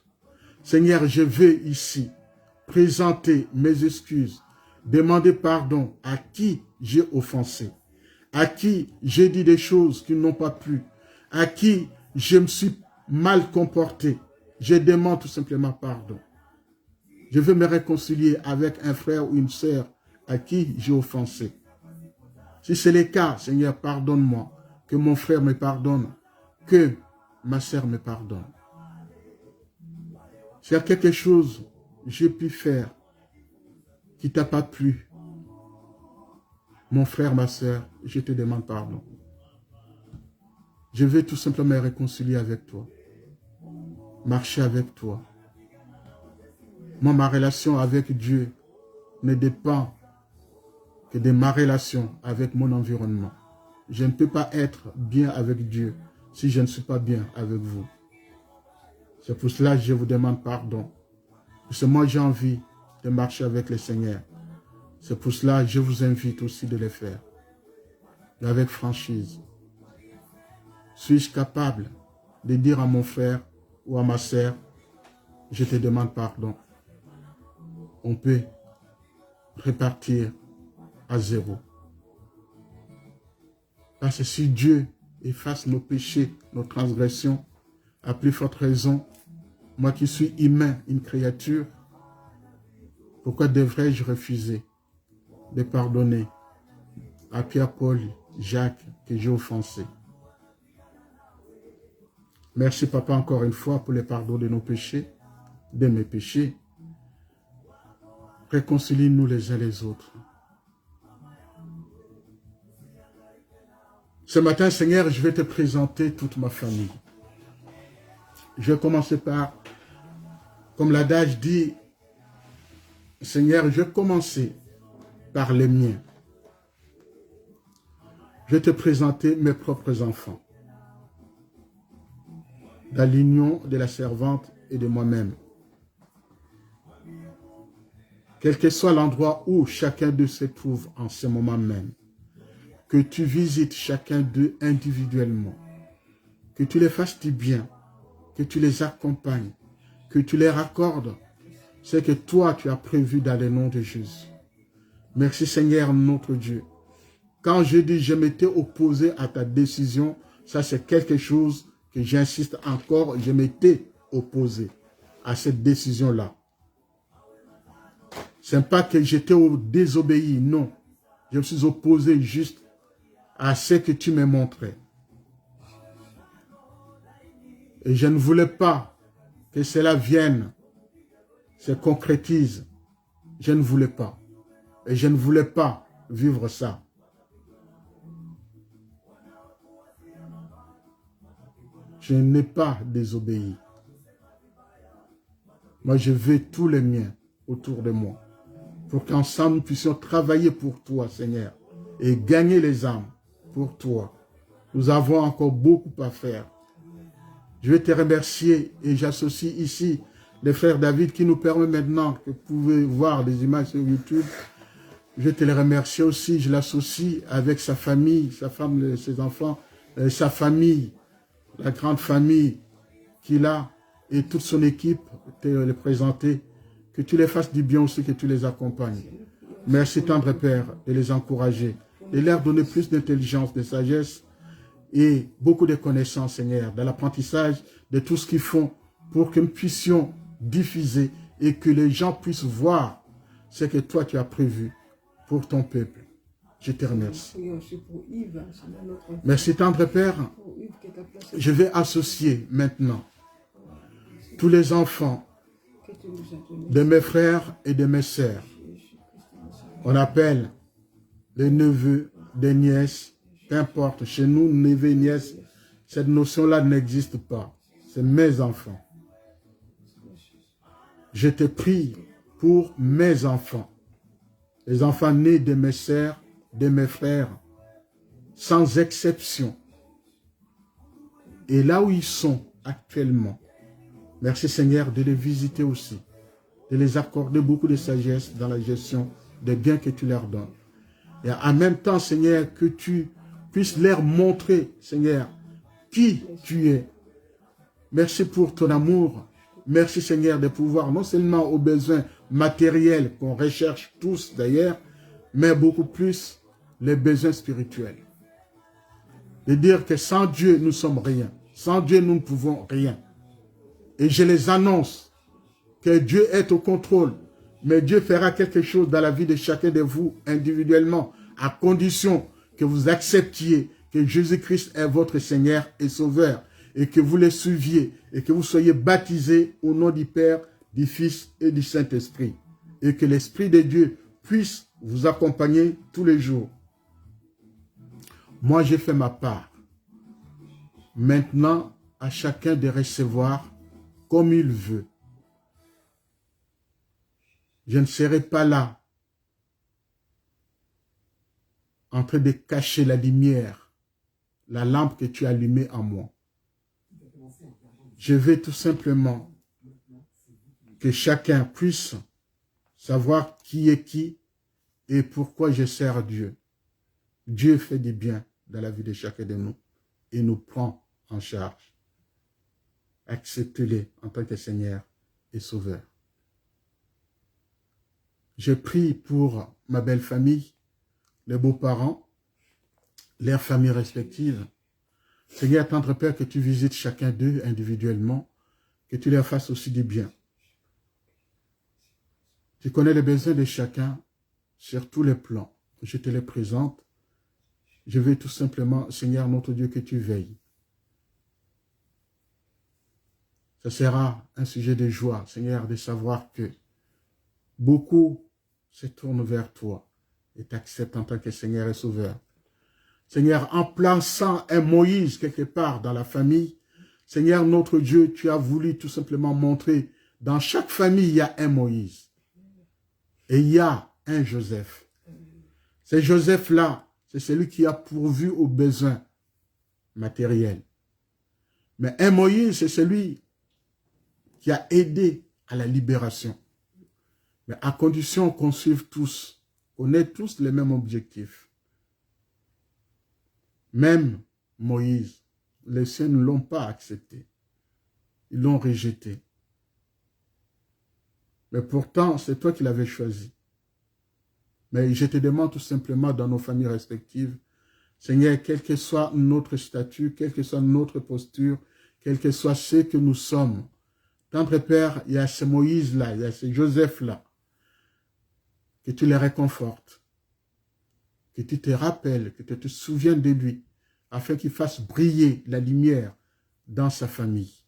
Seigneur, je veux ici présenter mes excuses, demander pardon à qui j'ai offensé, à qui j'ai dit des choses qui n'ont pas plu, à qui je me suis mal comporté. Je demande tout simplement pardon. Je veux me réconcilier avec un frère ou une sœur à qui j'ai offensé. Si c'est le cas, Seigneur, pardonne-moi, que mon frère me pardonne, que ma sœur me pardonne. S'il y a quelque chose que j'ai pu faire qui t'a pas plu, mon frère, ma sœur, je te demande pardon. Je veux tout simplement me réconcilier avec toi, marcher avec toi. Moi, ma relation avec Dieu ne dépend que de ma relation avec mon environnement. Je ne peux pas être bien avec Dieu si je ne suis pas bien avec vous. C'est pour cela que je vous demande pardon. Parce que moi, j'ai envie de marcher avec le Seigneur. C'est pour cela que je vous invite aussi de le faire. Et avec franchise. Suis-je capable de dire à mon frère ou à ma sœur, je te demande pardon. On peut repartir à zéro. Parce que si Dieu efface nos péchés, nos transgressions, à plus forte raison, moi qui suis humain, une créature, pourquoi devrais-je refuser de pardonner à Pierre, Paul, Jacques que j'ai offensé? Merci Papa encore une fois pour le pardon de nos péchés, de mes péchés. Réconcilie-nous les uns les autres. Ce matin, Seigneur, je vais te présenter toute ma famille. Je vais commencer par, comme l'adage dit, Seigneur, je vais commencer par les miens. Je vais te présenter mes propres enfants. Dans l'union de la servante et de moi-même. quel que soit l'endroit où chacun d'eux se trouve en ce moment même, que tu visites chacun d'eux individuellement, que tu les fasses du bien, que tu les accompagnes, que tu leur accordes ce que toi tu as prévu dans le nom de Jésus. Merci Seigneur notre Dieu. Quand je dis je m'étais opposé à ta décision, ça c'est quelque chose que j'insiste encore, je m'étais opposé à cette décision-là. Ce n'est pas que j'étais désobéi, non. Je me suis opposé juste à ce que tu me montrais. Et je ne voulais pas que cela vienne, se concrétise. Je ne voulais pas. Et je ne voulais pas vivre ça. Je n'ai pas désobéi. Moi, je veux tous les miens autour de moi. Pour qu'ensemble, nous puissions travailler pour toi, Seigneur. Et gagner les âmes pour toi. Nous avons encore beaucoup à faire. Je vais te remercier et j'associe ici les frères David qui nous permet maintenant que vous pouvez voir des images sur YouTube. Je vais te les remercier aussi. Je l'associe avec sa famille, sa femme, ses enfants, sa famille, la grande famille qu'il a et toute son équipe, te les présenter. Que tu les fasses du bien aussi, que tu les accompagnes. Merci tendre Père de les encourager, de leur donner plus d'intelligence, de sagesse et beaucoup de connaissances, Seigneur, dans l'apprentissage de tout ce qu'ils font pour que nous puissions diffuser et que les gens puissent voir ce que toi tu as prévu pour ton peuple. Je te remercie. Merci tendre Père. Je vais associer maintenant tous les enfants de mes frères et de mes sœurs. On appelle les neveux, des nièces, qu'importe. Chez nous, neveux et nièces, cette notion-là n'existe pas. C'est mes enfants. Je te prie pour mes enfants. Les enfants nés de mes sœurs, de mes frères, sans exception. Et là où ils sont actuellement, merci Seigneur de les visiter aussi, de les accorder beaucoup de sagesse dans la gestion des biens que tu leur donnes. Et en même temps, Seigneur, que tu puisses leur montrer, Seigneur, qui tu es. Merci pour ton amour. Merci Seigneur de pouvoir, non seulement aux besoins matériels qu'on recherche tous d'ailleurs, mais beaucoup plus les besoins spirituels. De dire que sans Dieu, nous sommes rien. Sans Dieu, nous ne pouvons rien. Et je les annonce que Dieu est au contrôle. Mais Dieu fera quelque chose dans la vie de chacun de vous individuellement, à condition que vous acceptiez que Jésus-Christ est votre Seigneur et Sauveur, et que vous le suiviez, et que vous soyez baptisés au nom du Père, du Fils et du Saint-Esprit. Et que l'Esprit de Dieu puisse vous accompagner tous les jours. Moi, j'ai fait ma part. Maintenant, à chacun de recevoir comme il veut. Je ne serai pas là en train de cacher la lumière, la lampe que tu as allumée en moi. Je veux tout simplement que chacun puisse savoir qui est qui et pourquoi je sers Dieu. Dieu fait du bien dans la vie de chacun de nous et nous prend en charge. Acceptez-le en tant que Seigneur et Sauveur. Je prie pour ma belle famille, les beaux-parents, leurs familles respectives. Seigneur, tendre Père, que tu visites chacun d'eux individuellement, que tu leur fasses aussi du bien. Tu connais les besoins de chacun sur tous les plans. Je te les présente. Je veux tout simplement, Seigneur notre Dieu, que tu veilles. Ce sera un sujet de joie, Seigneur, de savoir que beaucoup se tournent vers toi et t'acceptent en tant que Seigneur et Sauveur. Seigneur, en plaçant un Moïse quelque part dans la famille, Seigneur notre Dieu, tu as voulu tout simplement montrer, dans chaque famille, il y a un Moïse. Et il y a un Joseph. Ce Joseph-là, c'est celui qui a pourvu aux besoins matériels. Mais un Moïse, c'est celui qui a aidé à la libération. Mais à condition qu'on suive tous, qu'on ait tous les mêmes objectifs. Même Moïse, les siens ne l'ont pas accepté. Ils l'ont rejeté. Mais pourtant, c'est toi qui l'avais choisi. Mais je te demande tout simplement dans nos familles respectives, Seigneur, quel que soit notre statut, quelle que soit notre posture, quel que soit ce que nous sommes, Tendre Père, il y a ce Moïse-là, il y a ce Joseph-là, que tu les réconfortes, que tu te rappelles, que tu te souviennes de lui, afin qu'il fasse briller la lumière dans sa famille.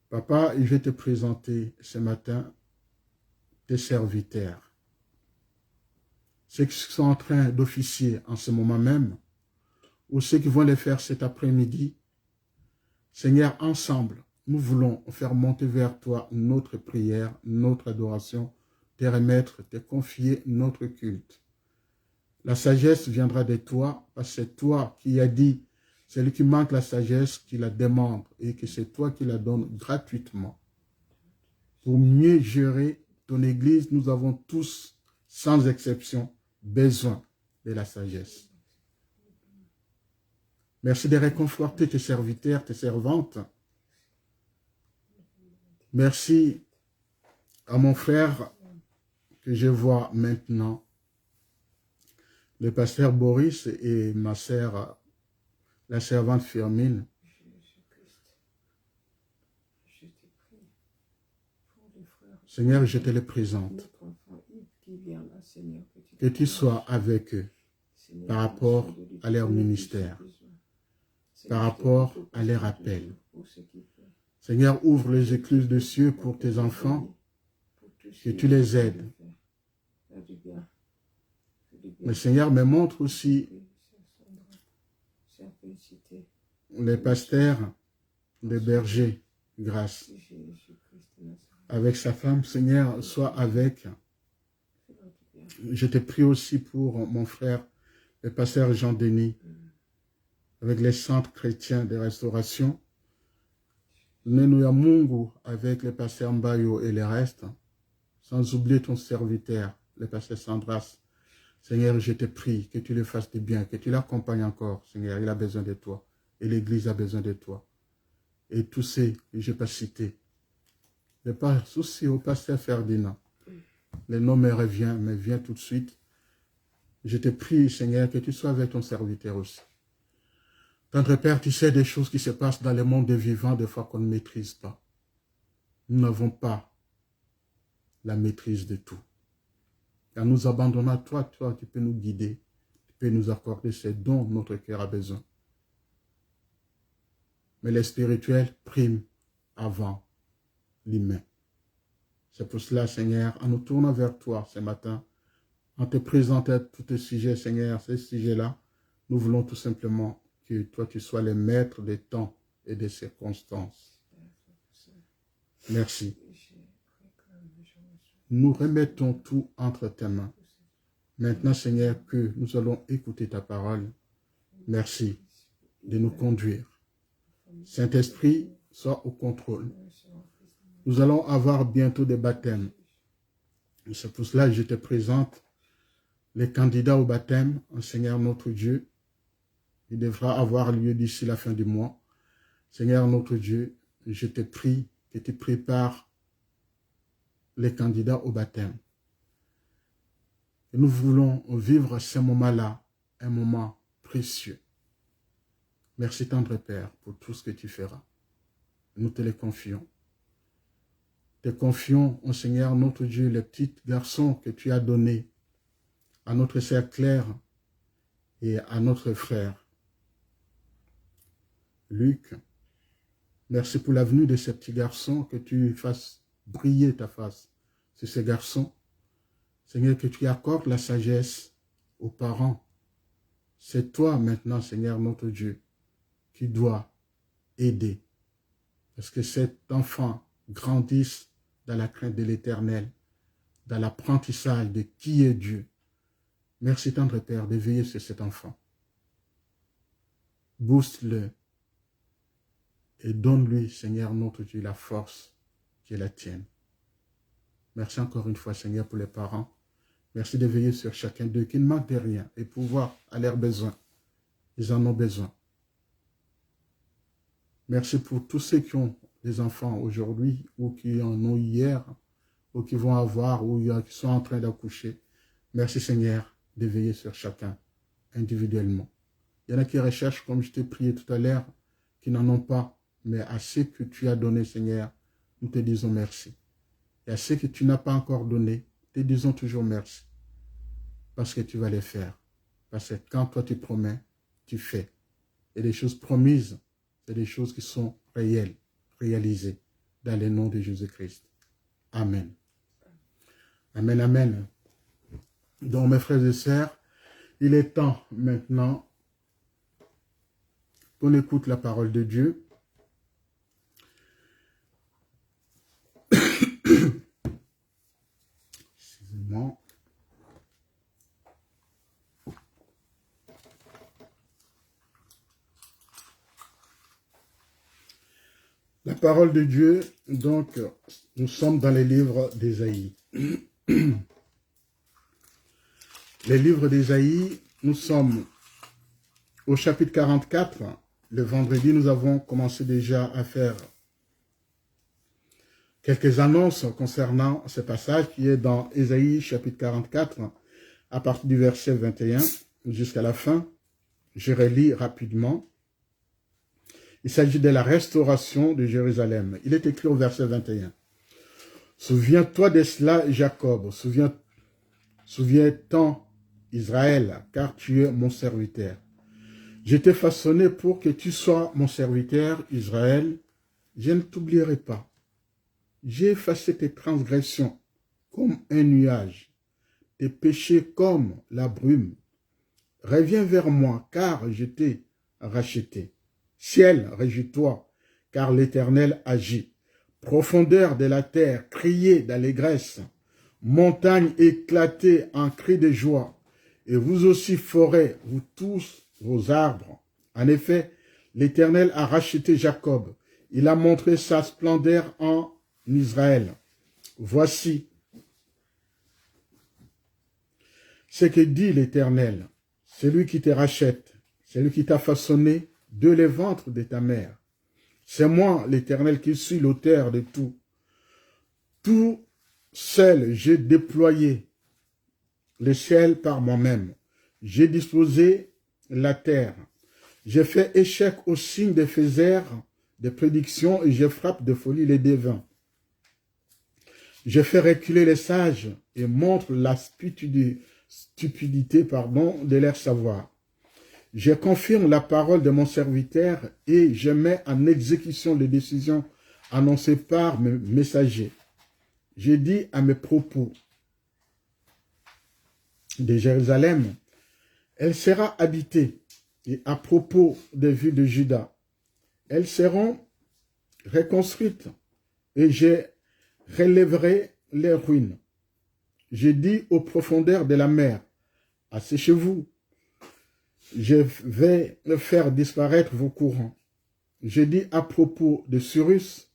Papa, je vais te présenter ce matin tes serviteurs. Ceux qui sont en train d'officier en ce moment même, ou ceux qui vont le faire cet après-midi. Seigneur, ensemble, nous voulons faire monter vers toi notre prière, notre adoration, te remettre, te confier notre culte. La sagesse viendra de toi, parce que c'est toi qui as dit, celui qui manque la sagesse, qui la demande, et que c'est toi qui la donnes gratuitement. Pour mieux gérer ton Église, nous avons tous, sans exception, besoin de la sagesse. Merci de réconforter tes serviteurs, tes servantes. Merci à mon frère que je vois maintenant, le pasteur Boris et ma sœur, la servante Firmine. Seigneur, je te les présente. Que tu sois avec eux par rapport à leur ministère, par rapport à leur appel. Seigneur, ouvre les écluses de cieux pour tes enfants, que tu les aides. Mais Seigneur, me montre aussi les pasteurs, les bergers, grâce. Avec sa femme, Seigneur, sois avec. Je te prie aussi pour mon frère, le pasteur Jean-Denis, avec les centres chrétiens de restauration. Nenuya Mungu avec le pasteur Mbayo et les restes, sans oublier ton serviteur, le pasteur Sandras. Seigneur, je te prie que tu le fasses de bien, que tu l'accompagnes encore. Seigneur, il a besoin de toi. Et l'Église a besoin de toi. Et tous ceux que je n'ai pas cités. Je passe aussi au pasteur Ferdinand. Le nom me revient, mais vient tout de suite. Je te prie, Seigneur, que tu sois avec ton serviteur aussi. Tendre Père, tu sais des choses qui se passent dans le monde des vivants, des fois qu'on ne maîtrise pas. Nous n'avons pas la maîtrise de tout. Car nous abandonnons à toi, toi, tu peux nous guider, tu peux nous accorder ces dons dont notre cœur a besoin. Mais le spirituel prime avant l'humain. C'est pour cela, Seigneur, en nous tournant vers toi ce matin, en te présentant tous tes sujets, Seigneur, ces sujets-là, nous voulons tout simplement que toi, tu sois le maître des temps et des circonstances. Merci. Nous remettons tout entre tes mains. Maintenant, Seigneur, que nous allons écouter ta parole. Merci de nous conduire. Saint-Esprit, sois au contrôle. Nous allons avoir bientôt des baptêmes. C'est pour cela que je te présente les candidats au baptême, Seigneur notre Dieu. Il devra avoir lieu d'ici la fin du mois. Seigneur notre Dieu, je te prie que tu prépares les candidats au baptême. Et nous voulons vivre ce moment-là, un moment précieux. Merci tendre Père pour tout ce que tu feras. Nous te les confions. Te confions, au Seigneur notre Dieu, les petits garçons que tu as donnés à notre sœur Claire et à notre frère Luc. Merci pour la venue de ces petits garçons, que tu fasses briller ta face sur ces garçons. Seigneur, que tu accordes la sagesse aux parents. C'est toi maintenant, Seigneur notre Dieu, qui dois aider. Parce que cet enfant grandisse dans la crainte de l'Éternel, dans l'apprentissage de qui est Dieu. Merci, tendre Père, de veiller sur cet enfant. Booste-le et donne-lui, Seigneur notre Dieu, la force qui est la tienne. Merci encore une fois, Seigneur, pour les parents. Merci de veiller sur chacun d'eux, qui ne manque de rien, et pouvoir à leurs besoins. Ils en ont besoin. Merci pour tous ceux qui ont des enfants aujourd'hui, ou qui en ont hier, ou qui vont avoir, ou qui sont en train d'accoucher. Merci, Seigneur, de veiller sur chacun, individuellement. Il y en a qui recherchent, comme je t'ai prié tout à l'heure, qui n'en ont pas, mais à ceux que tu as donnés, Seigneur, nous te disons merci. Et à ceux que tu n'as pas encore donnés, te disons toujours merci. Parce que tu vas les faire. Parce que quand toi tu promets, tu fais. Et les choses promises, c'est des choses qui sont réelles, réalisées, dans le nom de Jésus-Christ. Amen. Amen, amen. Donc, mes frères et sœurs, il est temps maintenant qu'on écoute la parole de Dieu. Excusez-moi. La parole de Dieu, donc, nous sommes dans les livres d'Ésaïe. Les livres d'Ésaïe, nous sommes au chapitre 44. Le vendredi, nous avons commencé déjà à faire quelques annonces concernant ce passage qui est dans Ésaïe chapitre 44, à partir du verset 21 jusqu'à la fin. Je relis rapidement. Il s'agit de la restauration de Jérusalem. Il est écrit au verset 21. Souviens-toi de cela, Jacob. Souviens-t'en, Israël, car tu es mon serviteur. Je t'ai façonné pour que tu sois mon serviteur, Israël. Je ne t'oublierai pas. J'ai effacé tes transgressions comme un nuage, tes péchés comme la brume. Reviens vers moi, car je t'ai racheté. Ciel, réjouis-toi, car l'Éternel agit. Profondeur de la terre, criez d'allégresse. Montagne éclatée en cris de joie. Et vous aussi, forêts, vous tous vos arbres. En effet, l'Éternel a racheté Jacob. Il a montré sa splendeur en Israël. Voici ce que dit l'Éternel, celui qui te rachète, celui qui t'a façonné de les ventres de ta mère. C'est moi, l'Éternel, qui suis l'auteur de tout. Tout seul, j'ai déployé le ciel par moi-même. J'ai disposé la terre. J'ai fait échec au signe des faiseurs de prédictions et je frappe de folie les devins. Je fais reculer les sages et montre la stupidité de leur savoir. Je confirme la parole de mon serviteur et je mets en exécution les décisions annoncées par mes messagers. J'ai dit à mes propos de Jérusalem, elle sera habitée, et à propos des villes de Juda, elles seront reconstruites et je relèverai les ruines. J'ai dit aux profondeurs de la mer, asséchez-vous. Je vais faire disparaître vos courants. J'ai dit à propos de Cyrus,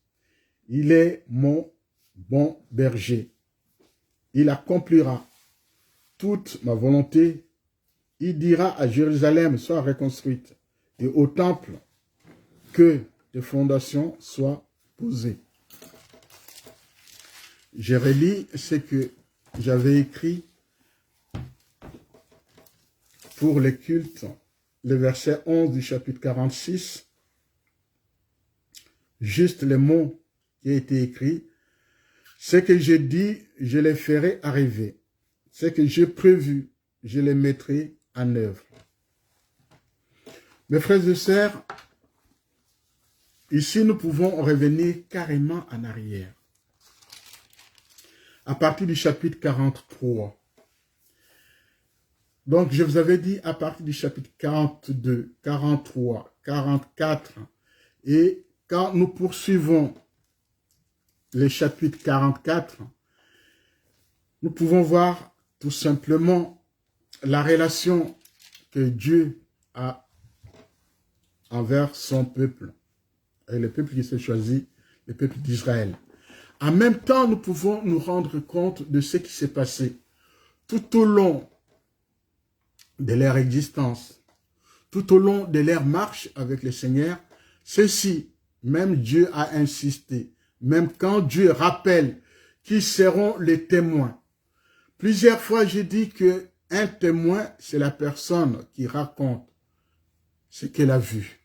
il est mon bon berger. Il accomplira toute ma volonté. Il dira à Jérusalem, sois reconstruite, et au temple, que des fondations soient posées. Je relis ce que j'avais écrit pour les cultes, le verset 11 du chapitre 46, juste les mots qui ont été écrits. Ce que j'ai dit, je les ferai arriver. Ce que j'ai prévu, je les mettrai en œuvre. Mes frères et sœurs, ici nous pouvons revenir carrément en arrière. À partir du chapitre 43. Donc, je vous avais dit à partir du chapitre 42, 43, 44, et quand nous poursuivons le chapitre 44, nous pouvons voir tout simplement la relation que Dieu a envers son peuple, et le peuple qui s'est choisi, le peuple d'Israël. En même temps, nous pouvons nous rendre compte de ce qui s'est passé tout au long de leur existence, tout au long de leur marche avec le Seigneur. Ceci, même Dieu a insisté, même quand Dieu rappelle qui seront les témoins. Plusieurs fois, j'ai dit que un témoin, c'est la personne qui raconte ce qu'elle a vu.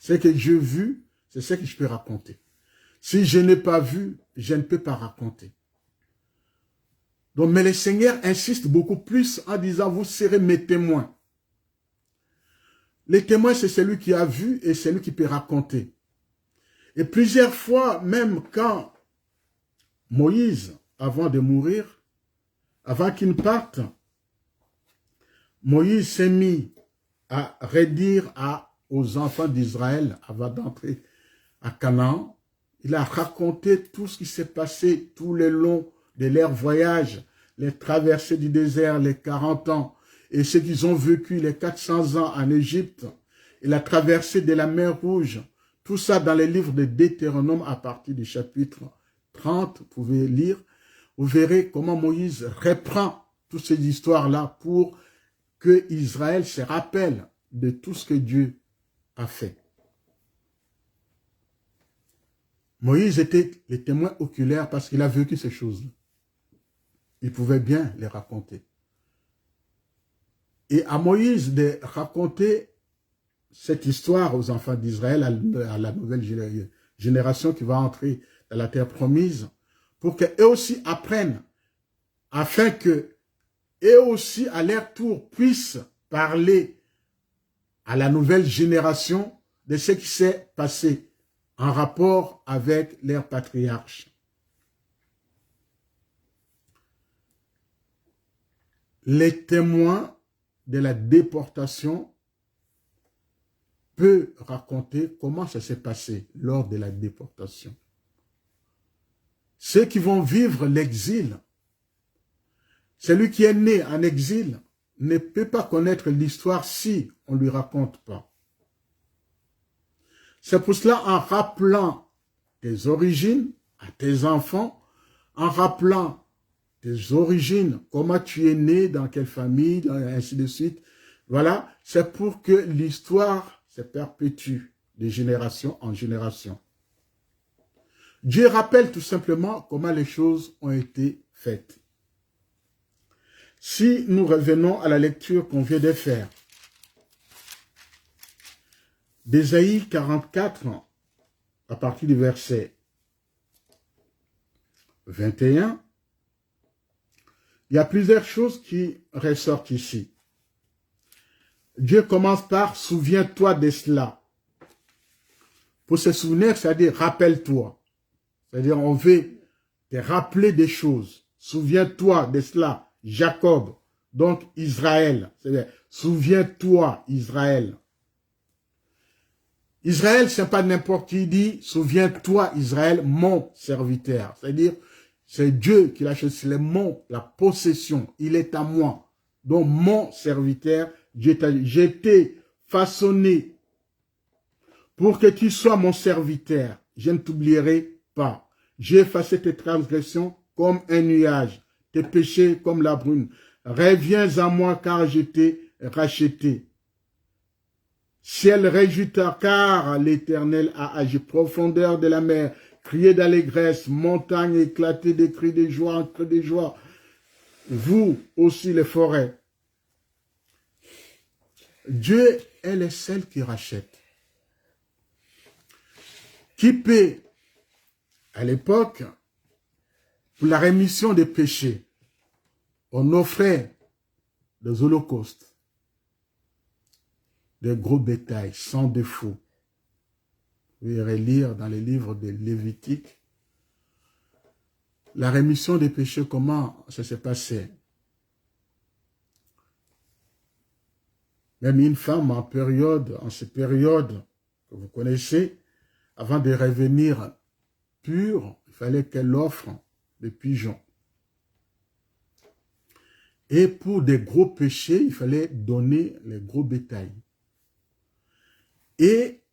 Ce que j'ai vu, c'est ce que je peux raconter. Si je n'ai pas vu, je ne peux pas raconter. Donc, mais le Seigneur insiste beaucoup plus en disant, vous serez mes témoins. Les témoins, c'est celui qui a vu et celui qui peut raconter. Et plusieurs fois, même quand Moïse, avant de mourir, avant qu'il ne parte, Moïse s'est mis à redire aux enfants d'Israël, avant d'entrer à Canaan. Il a raconté tout ce qui s'est passé tout le long de leur voyage, les traversées du désert, les 40 ans, et ce qu'ils ont vécu, les 400 ans en Égypte, et la traversée de la mer Rouge. Tout ça dans les livres de Deutéronome à partir du chapitre 30, vous pouvez lire. Vous verrez comment Moïse reprend toutes ces histoires-là pour que Israël se rappelle de tout ce que Dieu a fait. Moïse était le témoin oculaire parce qu'il a vécu ces choses-là. Il pouvait bien les raconter. Et à Moïse de raconter cette histoire aux enfants d'Israël, à la nouvelle génération qui va entrer dans la terre promise, pour qu'eux aussi apprennent, afin que eux aussi, à leur tour, puissent parler à la nouvelle génération de ce qui s'est passé en rapport avec leurs patriarches. Les témoins de la déportation peuvent raconter comment ça s'est passé lors de la déportation. Ceux qui vont vivre l'exil, celui qui est né en exil ne peut pas connaître l'histoire si on ne lui raconte pas. C'est pour cela, en rappelant tes origines à tes enfants, en rappelant tes origines, comment tu es né, dans quelle famille, ainsi de suite, voilà, c'est pour que l'histoire se perpétue de génération en génération. Dieu rappelle tout simplement comment les choses ont été faites. Si nous revenons à la lecture qu'on vient de faire, d'Ésaïe 44, à partir du verset 21, il y a plusieurs choses qui ressortent ici. Dieu commence par « souviens-toi de cela ». Pour se souvenir, c'est-à-dire « rappelle-toi ». C'est-à-dire on veut te rappeler des choses. Souviens-toi de cela, Jacob, donc Israël. C'est-à-dire souviens-toi, Israël. Israël, c'est pas n'importe qui dit, souviens-toi, Israël, mon serviteur. C'est-à-dire, c'est Dieu qui l'a choisi, c'est le mon, la possession. Il est à moi. Donc, mon serviteur, j'ai été façonné pour que tu sois mon serviteur. Je ne t'oublierai pas. J'ai effacé tes transgressions comme un nuage, tes péchés comme la brume. Reviens à moi car je t'ai racheté. Ciel réjouissant, car l'Éternel a agi. Profondeur de la mer, criez d'allégresse, montagne éclatée de cris de joie, en cris de joie. Vous aussi les forêts. Dieu est le seul qui rachète. Qui paie à l'époque pour la rémission des péchés. On offrait des holocaustes. Des gros bétails, sans défaut. Vous irez lire dans les livres de Lévitique la rémission des péchés, comment ça s'est passé. Même une femme en cette période que vous connaissez, avant de revenir pure, il fallait qu'elle offre des pigeons. Et pour des gros péchés, il fallait donner les gros bétails. Et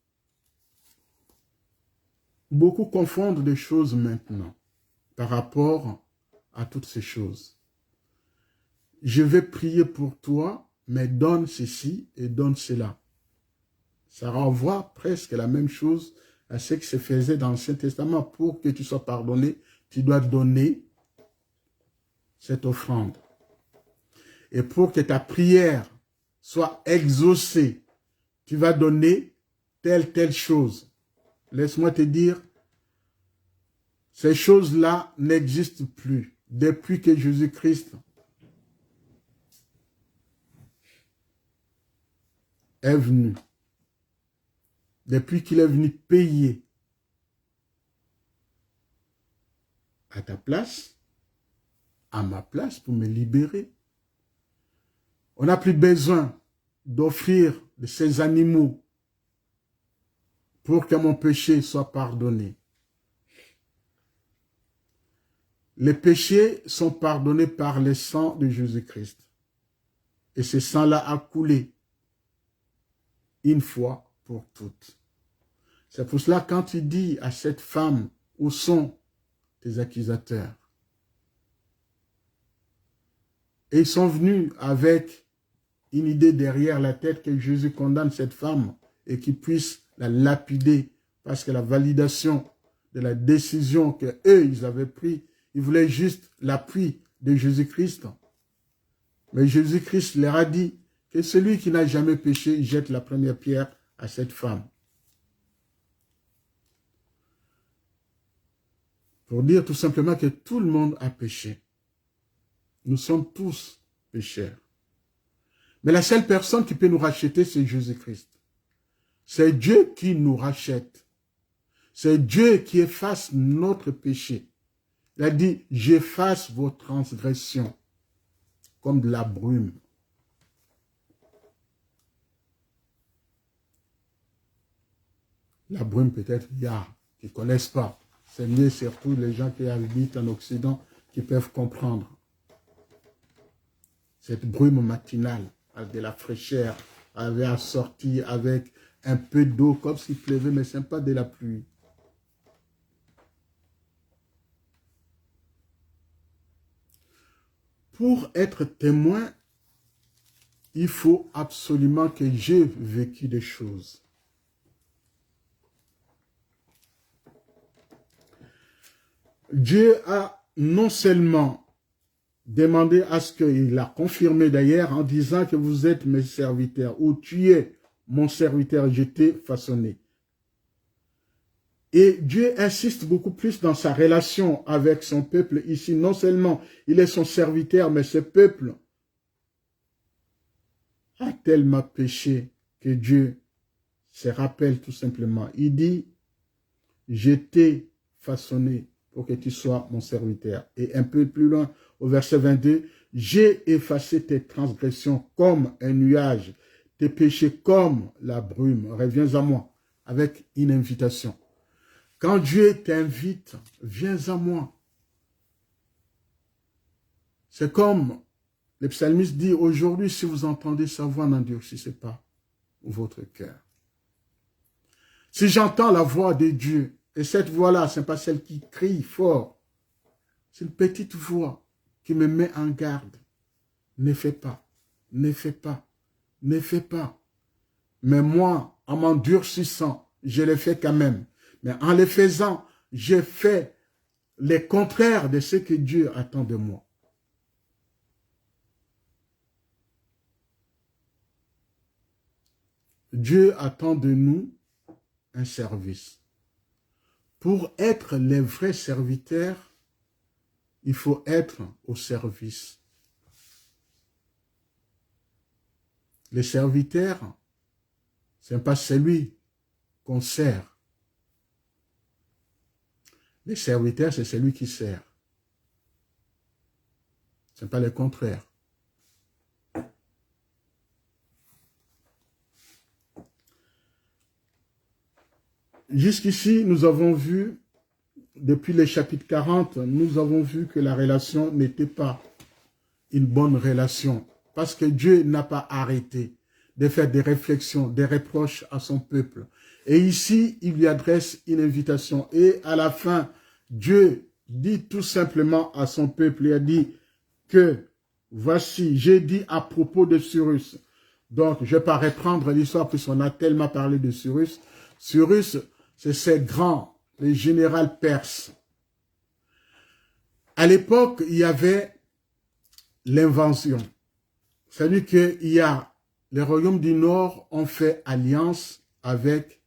beaucoup confondent des choses maintenant. par rapport à toutes ces choses. Je vais prier pour toi, mais donne ceci et donne cela. Ça renvoie presque la même chose à ce qui se faisait dans l'Ancien Testament. Pour que tu sois pardonné, tu dois donner cette offrande. Et pour que ta prière soit exaucée, tu vas donner telle chose. Laisse-moi te dire, ces choses-là n'existent plus depuis que Jésus-Christ est venu. Depuis qu'il est venu payer à ta place, à ma place, pour me libérer. On n'a plus besoin d'offrir de ces animaux pour que mon péché soit pardonné. Les péchés sont pardonnés par le sang de Jésus-Christ. Et ce sang-là a coulé une fois pour toutes. C'est pour cela quand tu dis à cette femme, où sont tes accusateurs? Et ils sont venus avec une idée derrière la tête que Jésus condamne cette femme et qu'il puisse la lapider parce que la validation de la décision que eux ils avaient prise, ils voulaient juste l'appui de Jésus-Christ. Mais Jésus-Christ leur a dit que celui qui n'a jamais péché jette la première pierre à cette femme. Pour dire tout simplement que tout le monde a péché. Nous sommes tous pécheurs. Mais la seule personne qui peut nous racheter, c'est Jésus-Christ. C'est Dieu qui nous rachète. C'est Dieu qui efface notre péché. Il a dit, j'efface vos transgressions comme de la brume. La brume, peut-être, il y a qui ne connaissent pas. C'est mieux surtout les gens qui habitent en Occident qui peuvent comprendre. Cette brume matinale, avec de la fraîcheur, avait assorti avec un peu d'eau, comme s'il pleuvait, mais ce n'est pas de la pluie. Pour être témoin, il faut absolument que j'ai vécu des choses. Dieu a non seulement demandé à ce qu'il a confirmé d'ailleurs en disant que vous êtes mes serviteurs, ou tu es mon serviteur, je t'ai façonné. Et Dieu insiste beaucoup plus dans sa relation avec son peuple ici. Non seulement il est son serviteur, mais ce peuple a tellement péché que Dieu se rappelle tout simplement. Il dit, je t'ai façonné pour que tu sois mon serviteur. Et un peu plus loin, au verset 22, j'ai effacé tes transgressions comme un nuage, tes péchés comme la brume. Reviens à moi, avec une invitation. Quand Dieu t'invite, viens à moi. C'est comme le psalmiste dit, aujourd'hui, si vous entendez sa voix, n'endurcissez pas votre cœur. Si j'entends la voix de Dieu, et cette voix-là, ce n'est pas celle qui crie fort, c'est une petite voix qui me met en garde. Ne fais pas, ne fais pas, ne fais pas. Mais moi, en m'endurcissant, je le fais quand même. Mais en le faisant, je fais le contraire de ce que Dieu attend de moi. Dieu attend de nous un service. Pour être les vrais serviteurs, il faut être au service. Le serviteur, ce n'est pas celui qu'on sert. Le serviteur, c'est celui qui sert. Ce n'est pas le contraire. Jusqu'ici, nous avons vu, depuis le chapitre 40, nous avons vu que la relation n'était pas une bonne relation. Parce que Dieu n'a pas arrêté de faire des réflexions, des reproches à son peuple. Et ici, il lui adresse une invitation. Et à la fin, Dieu dit tout simplement à son peuple, il a dit que, voici, j'ai dit à propos de Cyrus. Donc, je ne vais pas reprendre l'histoire puisqu'on a tellement parlé de Cyrus. Cyrus, c'est ces grands, les généraux perses. À l'époque, il y avait l'invention. C'est-à-dire qu'il y a les royaumes du Nord ont fait alliance avec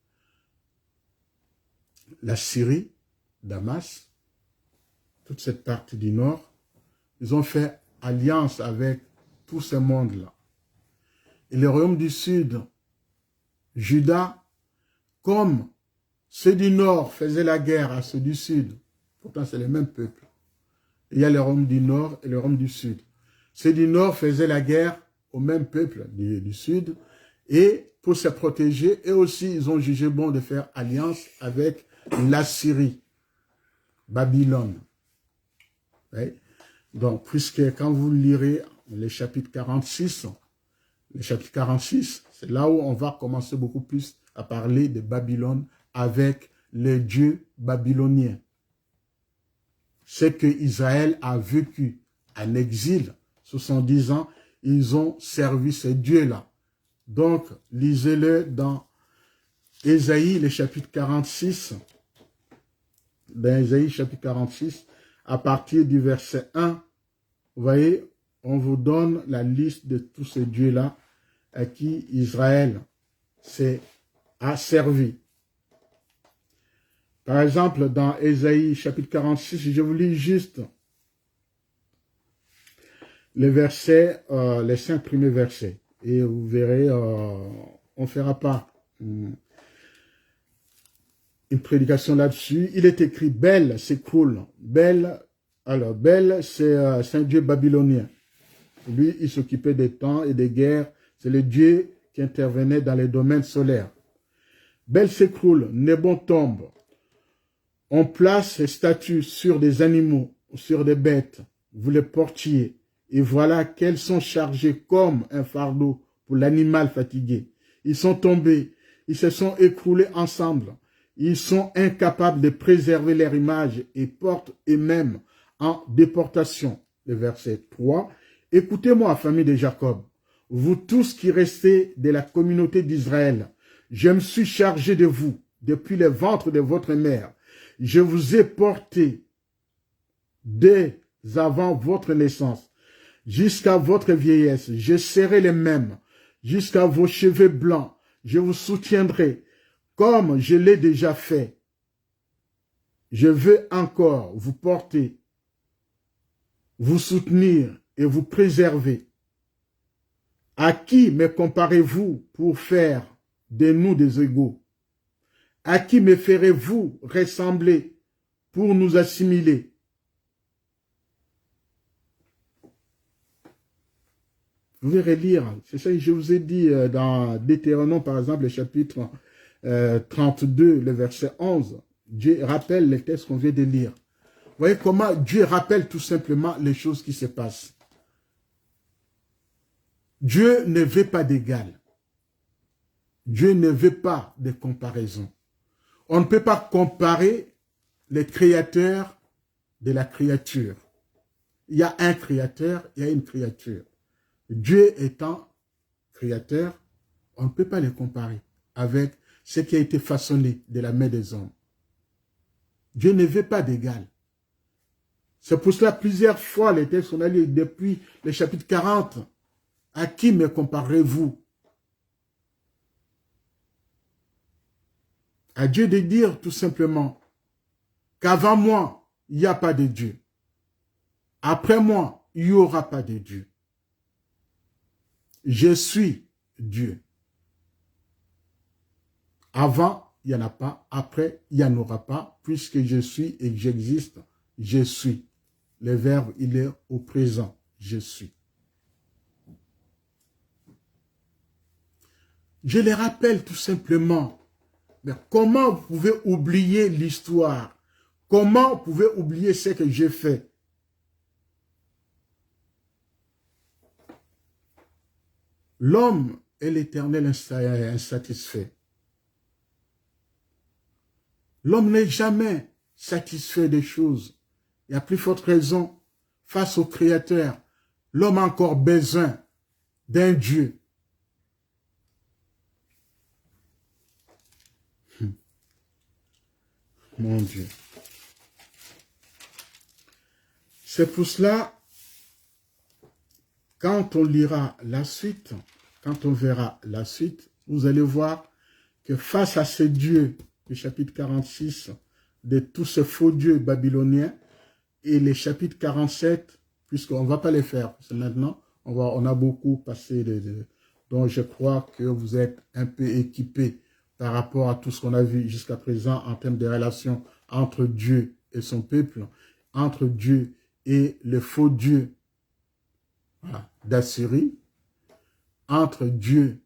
la Syrie, Damas, toute cette partie du Nord. Ils ont fait alliance avec tous ces mondes-là. Et les royaumes du Sud, Juda, comme ceux du Nord faisaient la guerre à ceux du Sud, pourtant c'est les mêmes peuples. Il y a les royaumes du Nord et les royaumes du Sud. Ceux du Nord faisaient la guerre au même peuple du Sud, et pour se protéger, et aussi ils ont jugé bon de faire alliance avec la Syrie, Babylone. Oui. Donc, puisque quand vous lirez le chapitre 46, c'est là où on va commencer beaucoup plus à parler de Babylone avec les dieux babyloniens. C'est que Israël a vécu en exil 70 ans, ils ont servi ces dieux-là. Donc, lisez-le dans Ésaïe, le chapitre 46. Dans Ésaïe, chapitre 46, à partir du verset 1, vous voyez, on vous donne la liste de tous ces dieux-là à qui Israël a servi. Par exemple, dans Ésaïe, chapitre 46, je vous lis juste les 5 premiers versets. Et vous verrez, on ne fera pas une prédication là-dessus. Il est écrit, Bel s'écroule. Bel, c'est un dieu babylonien. Lui, il s'occupait des temps et des guerres. C'est le dieu qui intervenait dans les domaines solaires. Bel s'écroule, Nébon tombe. On place les statues sur des animaux, sur des bêtes. Vous les portiez. Et voilà qu'elles sont chargées comme un fardeau pour l'animal fatigué. Ils sont tombés, ils se sont écroulés ensemble. Ils sont incapables de préserver leur image et portent eux-mêmes en déportation. Le verset 3. Écoutez-moi, famille de Jacob, vous tous qui restez de la communauté d'Israël, je me suis chargé de vous depuis le ventre de votre mère. Je vous ai porté dès avant votre naissance jusqu'à votre vieillesse. Je serai le même jusqu'à vos cheveux blancs. Je vous soutiendrai comme je l'ai déjà fait. Je veux encore vous porter, vous soutenir et vous préserver. À qui me comparez-vous pour faire de nous des égaux? À qui me ferez-vous ressembler pour nous assimiler? Vous verrez lire, c'est ça que je vous ai dit dans Deutéronome, par exemple, le chapitre 32, le verset 11. Dieu rappelle les textes qu'on vient de lire. Vous voyez comment Dieu rappelle tout simplement les choses qui se passent. Dieu ne veut pas d'égal. Dieu ne veut pas de comparaison. On ne peut pas comparer les créateurs de la créature. Il y a un créateur, il y a une créature. Dieu étant créateur, on ne peut pas les comparer avec ce qui a été façonné de la main des hommes. Dieu ne veut pas d'égal. C'est pour cela plusieurs fois les textes qu'on a lus depuis le chapitre 40. À qui me comparez-vous? À Dieu de dire tout simplement qu'avant moi, il n'y a pas de Dieu. Après moi, il n'y aura pas de Dieu. Je suis Dieu. Avant, il n'y en a pas. Après, il n'y en aura pas. Puisque je suis et que j'existe, je suis. Le verbe, il est au présent. Je suis. Je les rappelle tout simplement. Mais comment vous pouvez oublier l'histoire? Comment vous pouvez oublier ce que j'ai fait? L'homme est l'Éternel insatisfait. L'homme n'est jamais satisfait des choses et à plus forte raison, face au Créateur, l'homme a encore besoin d'un Dieu. Mon Dieu. C'est pour cela, quand on lira la suite, quand on verra la suite, vous allez voir que face à ces dieux, le chapitre 46, de tous ces faux dieux babyloniens, et les chapitres 47, puisqu'on ne va pas les faire, c'est maintenant, on a beaucoup passé, donc je crois que vous êtes un peu équipés par rapport à tout ce qu'on a vu jusqu'à présent en termes de relations entre Dieu et son peuple, entre Dieu et le faux Dieu d'Assyrie, entre Dieu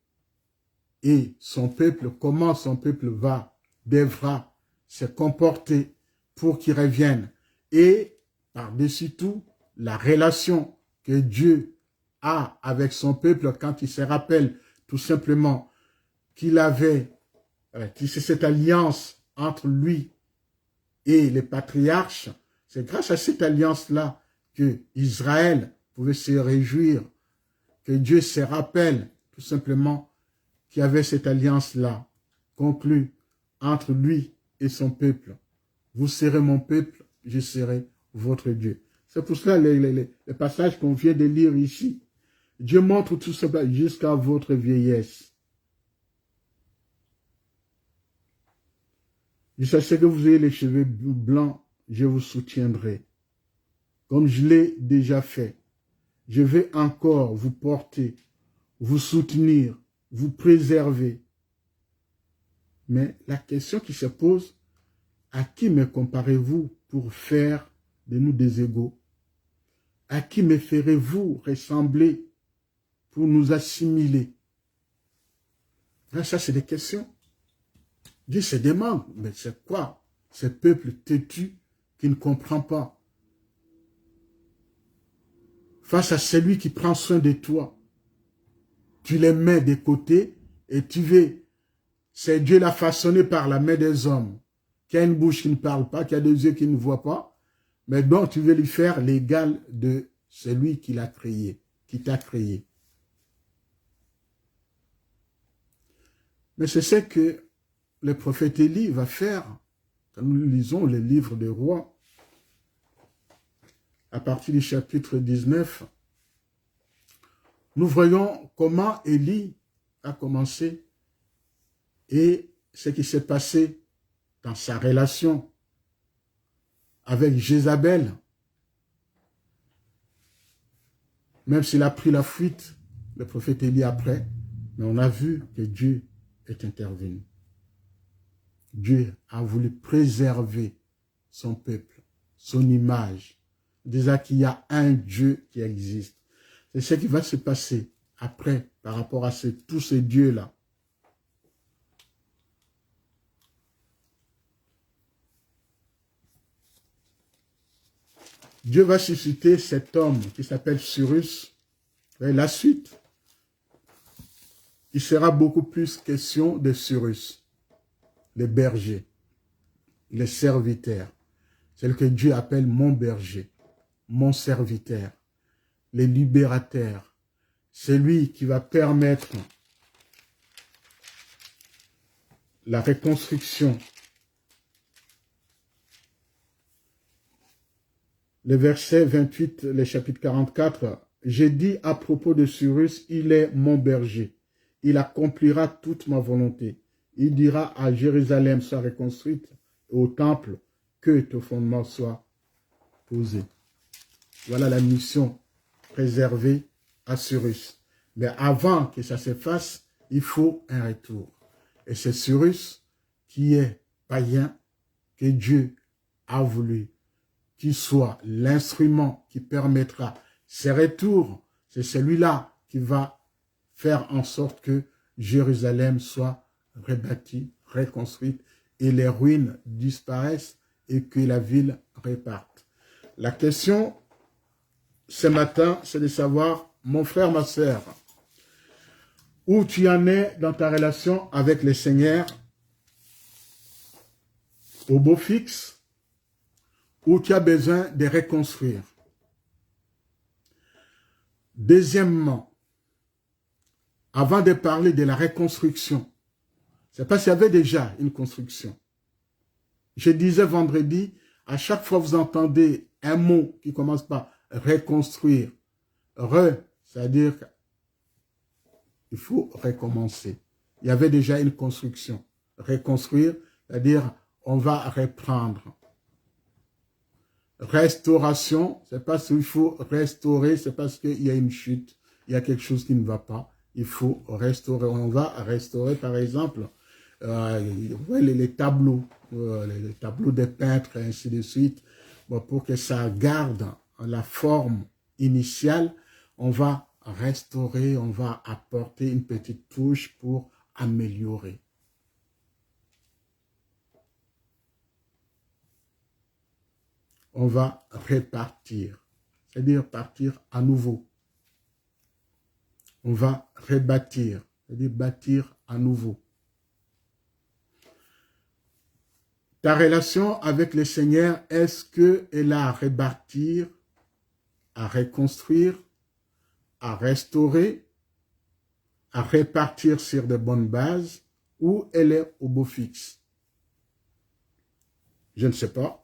et son peuple, comment son peuple devra se comporter pour qu'il revienne. Et par-dessus tout, la relation que Dieu a avec son peuple quand il se rappelle tout simplement qu'il avait cette alliance entre lui et les patriarches. C'est grâce à cette alliance-là que Israël pouvait se réjouir, que Dieu se rappelle tout simplement qu'il y avait cette alliance-là conclue entre lui et son peuple. Vous serez mon peuple, je serai votre Dieu. C'est pour cela les passages qu'on vient de lire ici. Dieu montre tout cela jusqu'à votre vieillesse. Je sais que vous avez les cheveux blancs, je vous soutiendrai. Comme je l'ai déjà fait, je vais encore vous porter, vous soutenir, vous préserver. Mais la question qui se pose, à qui me comparez-vous pour faire de nous des égaux? À qui me ferez-vous ressembler pour nous assimiler? Là, ça, c'est des questions. Dieu se demande, mais c'est quoi ce peuple têtu qui ne comprend pas? Face à celui qui prend soin de toi, tu les mets de côté et tu veux. C'est Dieu l'a façonné par la main des hommes, qui a une bouche qui ne parle pas, qui a des yeux qui ne voient pas, mais donc tu veux lui faire l'égal de celui qui l'a créé, qui t'a créé. Mais c'est ce que le prophète Élie va faire quand nous lisons les livres des rois, à partir du chapitre 19. Nous voyons comment Élie a commencé et ce qui s'est passé dans sa relation avec Jézabel. Même s'il a pris la fuite, le prophète Élie après, mais on a vu que Dieu est intervenu. Dieu a voulu préserver son peuple, son image, disant qu'il y a un Dieu qui existe. C'est ce qui va se passer après par rapport à tous ces dieux-là. Dieu va susciter cet homme qui s'appelle Cyrus. Et la suite, il sera beaucoup plus question de Cyrus, les bergers, les serviteurs. Celle que Dieu appelle mon berger, mon serviteur, les libérateurs. C'est lui qui va permettre la reconstruction. Le verset 28, le chapitre 44, j'ai dit à propos de Cyrus, il est mon berger. Il accomplira toute ma volonté. Il dira à Jérusalem soit reconstruite, et au temple que ton fondement soit posé. Voilà la mission réservée à Cyrus. Mais avant que ça se fasse, il faut un retour. Et c'est Cyrus qui est païen que Dieu a voulu qu'il soit l'instrument qui permettra ces retours. C'est celui-là qui va faire en sorte que Jérusalem soit rebâtie, reconstruite et les ruines disparaissent et que la ville reparte. La question ce matin, c'est de savoir, mon frère, ma sœur, où tu en es dans ta relation avec le Seigneur, au beau fixe, où tu as besoin de reconstruire. Deuxièmement, avant de parler de la reconstruction, c'est parce qu'il y avait déjà une construction. Je disais vendredi, à chaque fois que vous entendez un mot qui commence par reconstruire, c'est-à-dire qu'il faut recommencer. Il y avait déjà une construction. Reconstruire, c'est-à-dire on va reprendre. Restauration, c'est parce qu'il faut restaurer, c'est parce qu'il y a une chute, il y a quelque chose qui ne va pas. Il faut restaurer. On va restaurer, par exemple, les tableaux des peintres, et ainsi de suite. Bon, pour que ça garde la forme initiale, on va restaurer, on va apporter une petite touche pour améliorer. On va repartir, c'est-à-dire partir à nouveau. On va rebâtir, c'est-à-dire bâtir à nouveau. Ta relation avec le Seigneur, est-ce qu'elle a à rebâtir, à reconstruire, à restaurer, à repartir sur de bonnes bases, ou elle est au beau fixe? Je ne sais pas.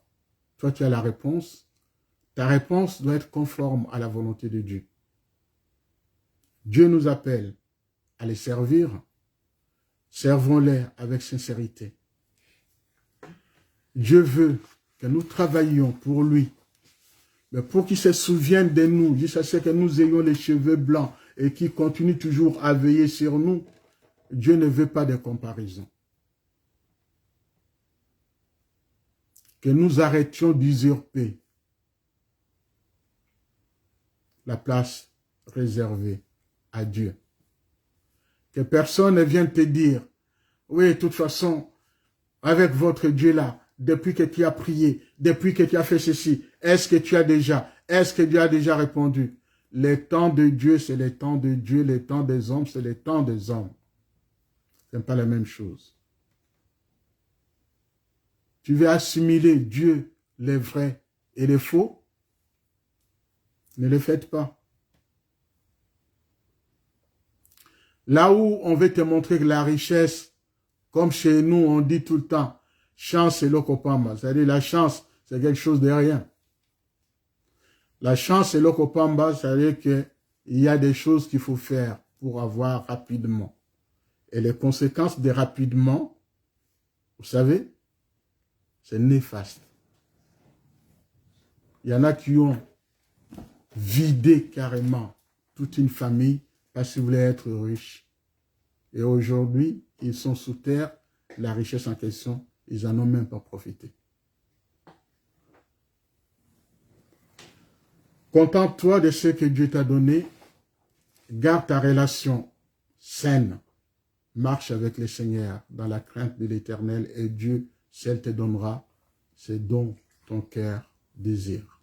Toi, tu as la réponse. Ta réponse doit être conforme à la volonté de Dieu. Dieu nous appelle à les servir. Servons-les avec sincérité. Dieu veut que nous travaillions pour lui. Mais pour qu'il se souvienne de nous, jusqu'à ce que nous ayons les cheveux blancs et qu'il continue toujours à veiller sur nous, Dieu ne veut pas de comparaison. Que nous arrêtions d'usurper la place réservée à Dieu. Que personne ne vienne te dire, oui, de toute façon, avec votre Dieu là, depuis que tu as prié, depuis que tu as fait ceci, est-ce que Dieu a déjà répondu? Le temps de Dieu, c'est le temps de Dieu, le temps des hommes, c'est le temps des hommes. Ce n'est pas la même chose. Tu veux assimiler Dieu, les vrais et les faux? Ne le faites pas. Là où on veut te montrer que la richesse, comme chez nous, on dit tout le temps, chance et l'okopamba. C'est-à-dire la chance, c'est quelque chose de rien. La chance et l'okopamba, c'est-à-dire qu'il y a des choses qu'il faut faire pour avoir rapidement. Et les conséquences de rapidement, vous savez, c'est néfaste. Il y en a qui ont vidé carrément toute une famille parce qu'ils voulaient être riches. Et aujourd'hui, ils sont sous terre, la richesse en question, ils n'en ont même pas profité. Contente-toi de ce que Dieu t'a donné, garde ta relation saine, marche avec le Seigneur dans la crainte de l'Éternel et Dieu, s'il te donnera ce dont ton cœur désire.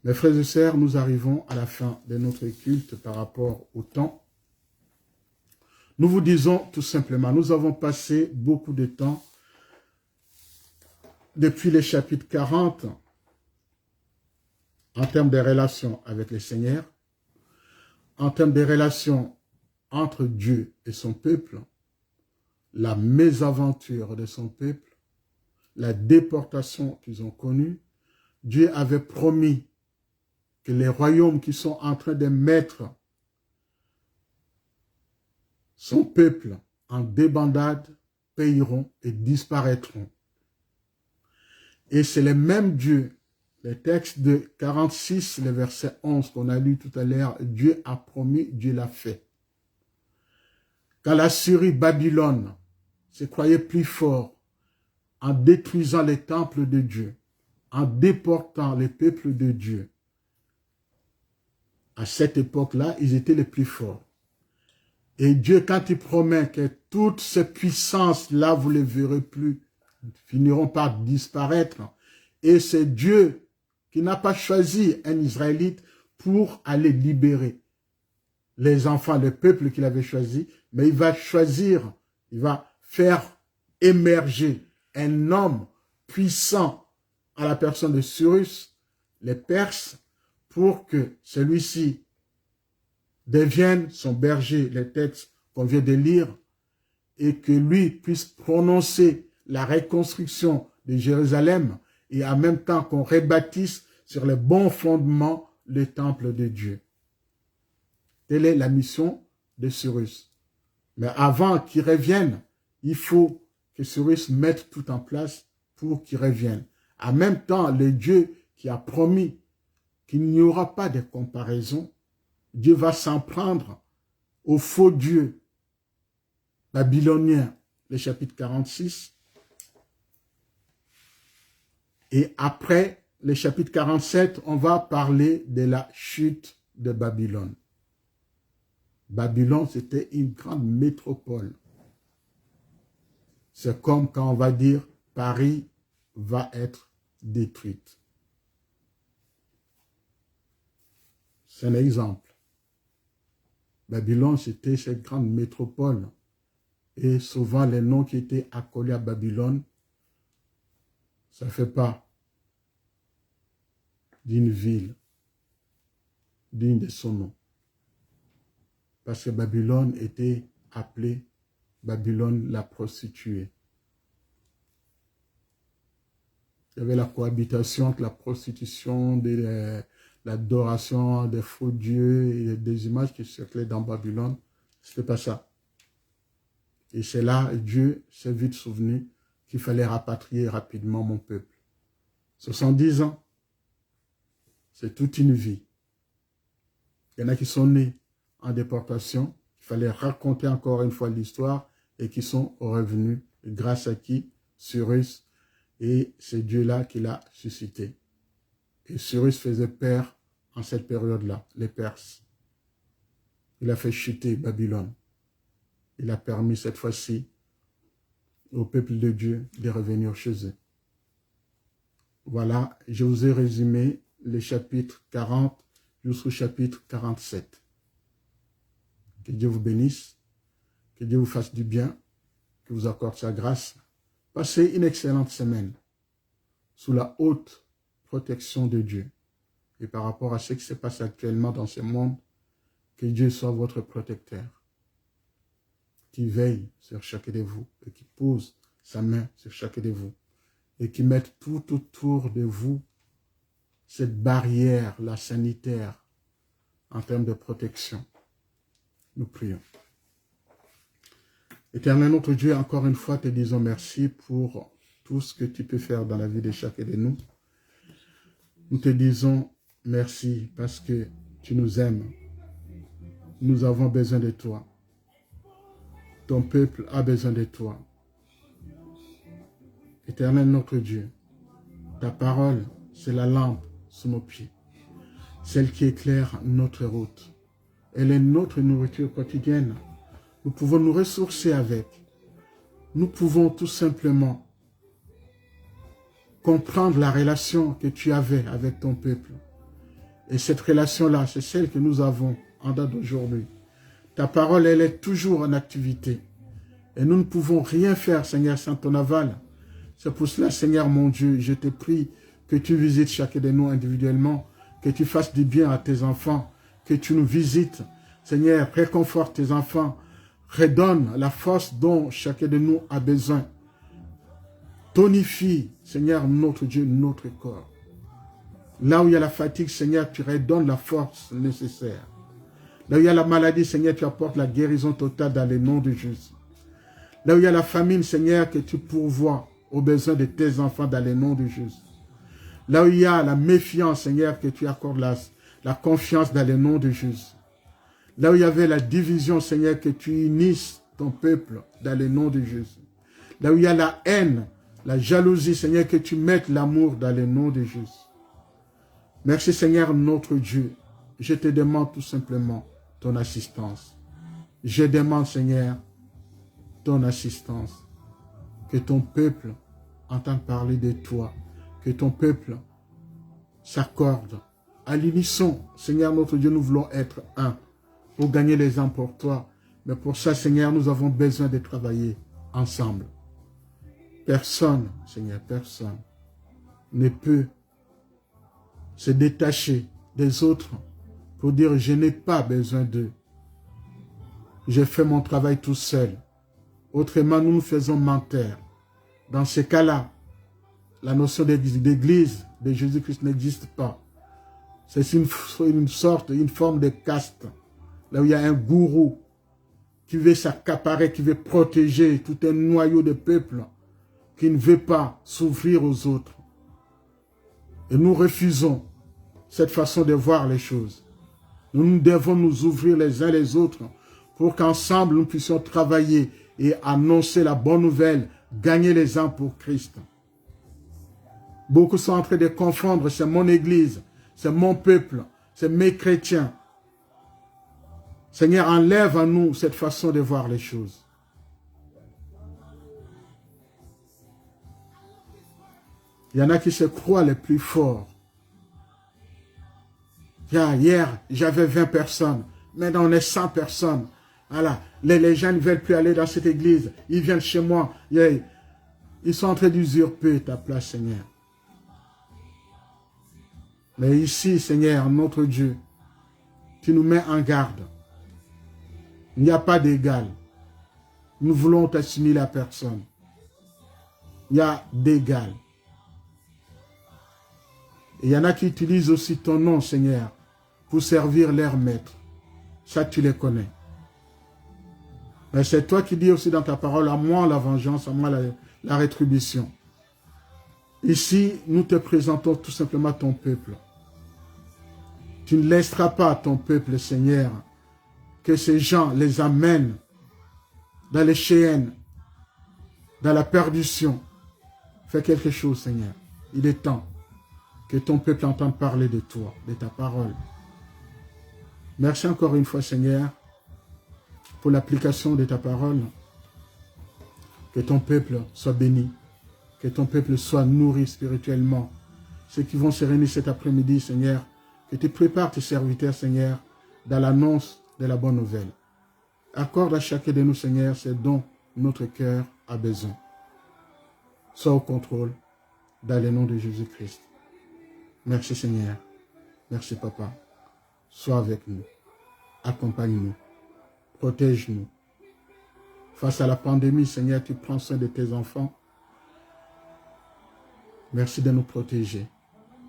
Mes frères et sœurs, nous arrivons à la fin de notre culte par rapport au temps. Nous vous disons tout simplement, nous avons passé beaucoup de temps depuis le chapitre 40 en termes de relations avec le Seigneur, en termes de relations entre Dieu et son peuple, la mésaventure de son peuple, la déportation qu'ils ont connue. Dieu avait promis que les royaumes qui sont en train de mettre son peuple en débandade payeront et disparaîtront. Et c'est le même Dieu, le texte de 46, le verset 11 qu'on a lu tout à l'heure, Dieu a promis, Dieu l'a fait. Quand l'Assyrie, Babylone, se croyait plus fort en détruisant les temples de Dieu, en déportant les peuples de Dieu, à cette époque-là, ils étaient les plus forts. Et Dieu, quand il promet que toutes ces puissances-là, vous ne les verrez plus, finiront par disparaître. Et c'est Dieu qui n'a pas choisi un Israélite pour aller libérer les enfants, le peuple qu'il avait choisi, mais il va choisir, il va faire émerger un homme puissant à la personne de Cyrus, les Perses, pour que celui-ci devienne son berger, les textes qu'on vient de lire, et que lui puisse prononcer la reconstruction de Jérusalem et en même temps qu'on rebâtisse sur les bons fondements le temple de Dieu. Telle est la mission de Cyrus. Mais avant qu'il revienne, il faut que Cyrus mette tout en place pour qu'il revienne. En même temps, le Dieu qui a promis qu'il n'y aura pas de comparaison, Dieu va s'en prendre aux faux dieux babyloniens, le chapitre 46. Et après le chapitre 47, on va parler de la chute de Babylone. Babylone, c'était une grande métropole. C'est comme quand on va dire Paris va être détruite. C'est un exemple. Babylone, c'était cette grande métropole. Et souvent, les noms qui étaient accolés à Babylone, ça ne fait pas d'une ville digne de son nom. Parce que Babylone était appelée Babylone la prostituée. Il y avait la cohabitation entre la prostitution, l'adoration des faux dieux et des images qui circulaient dans Babylone. Ce n'était pas ça. Et c'est là, Dieu s'est vite souvenu qu'il fallait rapatrier rapidement mon peuple. 70 ans, c'est toute une vie. Il y en a qui sont nés en déportation, il fallait raconter encore une fois l'histoire et qui sont revenus grâce à qui? Cyrus, et c'est Dieu-là qui l'a suscité. Et Cyrus faisait peur en cette période-là, les Perses. Il a fait chuter Babylone. Il a permis cette fois-ci au peuple de Dieu de revenir chez eux. Voilà, je vous ai résumé les chapitres 40 jusqu'au chapitre 47. Que Dieu vous bénisse, que Dieu vous fasse du bien, que vous accorde sa grâce. Passez une excellente semaine sous la haute protection de Dieu. Et par rapport à ce qui se passe actuellement dans ce monde, que Dieu soit votre protecteur, qui veille sur chacun de vous et qui pose sa main sur chacun de vous et qui mette tout autour de vous cette barrière, la sanitaire, en termes de protection. Nous prions. Éternel notre Dieu, encore une fois, te disons merci pour tout ce que tu peux faire dans la vie de chacun de nous. Nous te disons merci parce que tu nous aimes. Nous avons besoin de toi. Ton peuple a besoin de toi. Éternel notre Dieu, ta parole, c'est la lampe sous nos pieds, celle qui éclaire notre route. Elle est notre nourriture quotidienne. Nous pouvons nous ressourcer avec. Nous pouvons tout simplement comprendre la relation que tu avais avec ton peuple. Et cette relation-là, c'est celle que nous avons en date d'aujourd'hui. Ta parole, elle est toujours en activité. Et nous ne pouvons rien faire, Seigneur, sans ton aval. C'est pour cela, Seigneur mon Dieu, je te prie que tu visites chacun de nous individuellement, que tu fasses du bien à tes enfants, que tu nous visites. Seigneur, réconforte tes enfants, redonne la force dont chacun de nous a besoin. Tonifie, Seigneur, notre Dieu, notre corps. Là où il y a la fatigue, Seigneur, tu redonnes la force nécessaire. Là où il y a la maladie, Seigneur, tu apportes la guérison totale dans le nom de Jésus. Là où il y a la famine, Seigneur, que tu pourvois aux besoins de tes enfants dans le nom de Jésus. Là où il y a la méfiance, Seigneur, que tu accordes la confiance dans le nom de Jésus. Là où il y avait la division, Seigneur, que tu unisses ton peuple dans le nom de Jésus. Là où il y a la haine, la jalousie, Seigneur, que tu mettes l'amour dans le nom de Jésus. Merci, Seigneur, notre Dieu. Je te demande tout simplement ton assistance. Je demande, Seigneur, ton assistance. Que ton peuple entende parler de toi. Que ton peuple s'accorde à l'unisson. Seigneur, notre Dieu, nous voulons être un pour gagner les âmes pour toi. Mais pour ça, Seigneur, nous avons besoin de travailler ensemble. Personne, Seigneur, personne ne peut se détacher des autres pour dire je n'ai pas besoin d'eux. J'ai fait mon travail tout seul. Autrement, nous nous faisons mentir. Dans ces cas-là, la notion d'église de Jésus-Christ n'existe pas. C'est une forme de caste. Là où il y a un gourou qui veut s'accaparer, qui veut protéger tout un noyau de peuple, qui ne veut pas s'ouvrir aux autres. Et nous refusons cette façon de voir les choses. Nous devons nous ouvrir les uns les autres pour qu'ensemble nous puissions travailler et annoncer la bonne nouvelle, gagner les âmes pour Christ. Beaucoup sont en train de confondre, c'est mon église, c'est mon peuple, c'est mes chrétiens. Seigneur, enlève en nous cette façon de voir les choses. Il y en a qui se croient les plus forts. Hier, j'avais 20 personnes. Maintenant, on est 100 personnes. Voilà. Les gens ne veulent plus aller dans cette église. Ils viennent chez moi. Ils sont en train d'usurper ta place, Seigneur. Mais ici, Seigneur, notre Dieu, tu nous mets en garde. Il n'y a pas d'égal. Nous voulons t'assimiler à personne. Il y a d'égal. Et il y en a qui utilisent aussi ton nom, Seigneur, pour servir leur maître. Ça, tu les connais. Mais c'est toi qui dis aussi dans ta parole, à moi la vengeance, à moi la rétribution. Ici, nous te présentons tout simplement ton peuple. Tu ne laisseras pas ton peuple, Seigneur, que ces gens les amènent dans les chéennes, dans la perdition. Fais quelque chose, Seigneur. Il est temps que ton peuple entende parler de toi, de ta parole. Merci encore une fois, Seigneur, pour l'application de ta parole. Que ton peuple soit béni, que ton peuple soit nourri spirituellement. Ceux qui vont se réunir cet après-midi, Seigneur, que tu prépares tes serviteurs, Seigneur, dans l'annonce de la bonne nouvelle. Accorde à chacun de nous, Seigneur, ce dont notre cœur a besoin. Sois au contrôle, dans le nom de Jésus-Christ. Merci, Seigneur. Merci, Papa. Sois avec nous. Accompagne-nous. Protège-nous. Face à la pandémie, Seigneur, tu prends soin de tes enfants. Merci de nous protéger,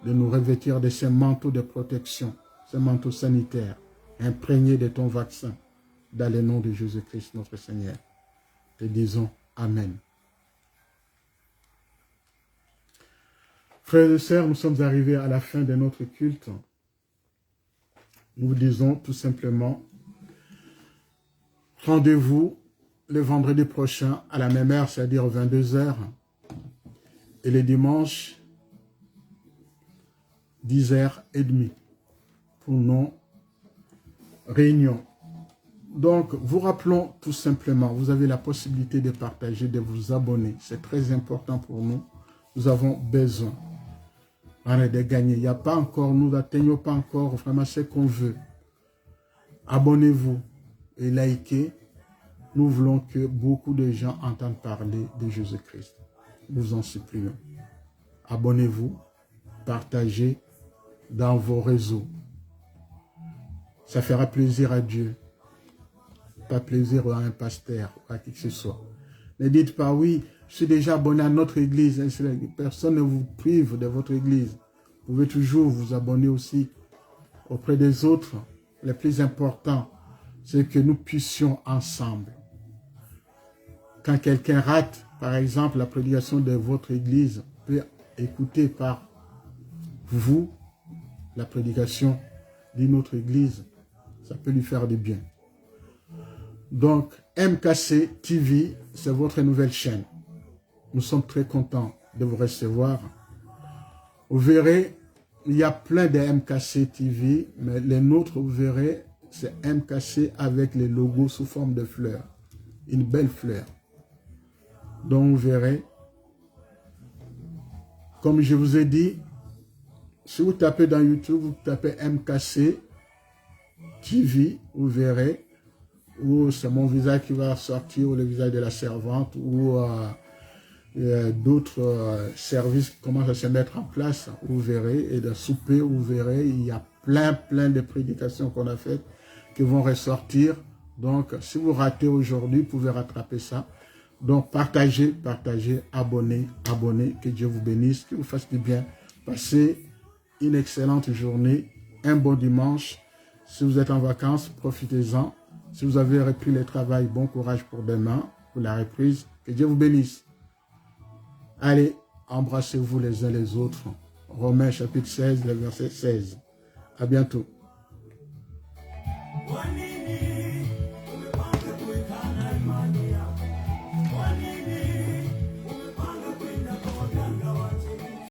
de nous revêtir de ces manteaux de protection, ces manteaux sanitaires, imprégnés de ton vaccin, dans le nom de Jésus-Christ, notre Seigneur. Et disons Amen. Frères et sœurs, nous sommes arrivés à la fin de notre culte. Nous vous disons tout simplement, rendez-vous le vendredi prochain à la même heure, c'est-à-dire 22 h, et le dimanche, 10h30, pour nos réunions. Donc, vous rappelons tout simplement, vous avez la possibilité de partager, de vous abonner. C'est très important pour nous. Nous avons besoin de gagner. Il n'y a pas encore, nous n'atteignons pas encore vraiment ce qu'on veut. Abonnez-vous et likez. Nous voulons que beaucoup de gens entendent parler de Jésus-Christ. Nous vous en supplions. Abonnez-vous, partagez dans vos réseaux. Ça fera plaisir à Dieu. Pas plaisir à un pasteur ou à qui que ce soit. Ne dites pas, oui, je suis déjà abonné à notre église. Personne ne vous prive de votre église. Vous pouvez toujours vous abonner aussi auprès des autres. Le plus important, c'est que nous puissions ensemble. Quand quelqu'un rate, par exemple, la prédication de votre église, peut écouter par vous la prédication d'une autre église. Ça peut lui faire du bien. Donc, MKC TV, c'est votre nouvelle chaîne. Nous sommes très contents de vous recevoir. Vous verrez, il y a plein de MKC TV, mais les nôtres, vous verrez, c'est MKC avec les logos sous forme de fleurs. Une belle fleur. Donc, vous verrez, comme je vous ai dit, si vous tapez dans YouTube, vous tapez MKC TV, vous verrez, ou c'est mon visage qui va sortir, ou le visage de la servante, ou d'autres services qui commencent à se mettre en place, vous verrez, et de souper, vous verrez, il y a plein de prédications qu'on a faites qui vont ressortir. Donc, si vous ratez aujourd'hui, vous pouvez rattraper ça. Donc, partagez, abonnez, que Dieu vous bénisse, que vous fasse du bien. Passez une excellente journée, un bon dimanche. Si vous êtes en vacances, profitez-en. Si vous avez repris le travail, bon courage pour demain, pour la reprise. Que Dieu vous bénisse. Allez, embrassez-vous les uns les autres. Romains chapitre 16, le verset 16. À bientôt.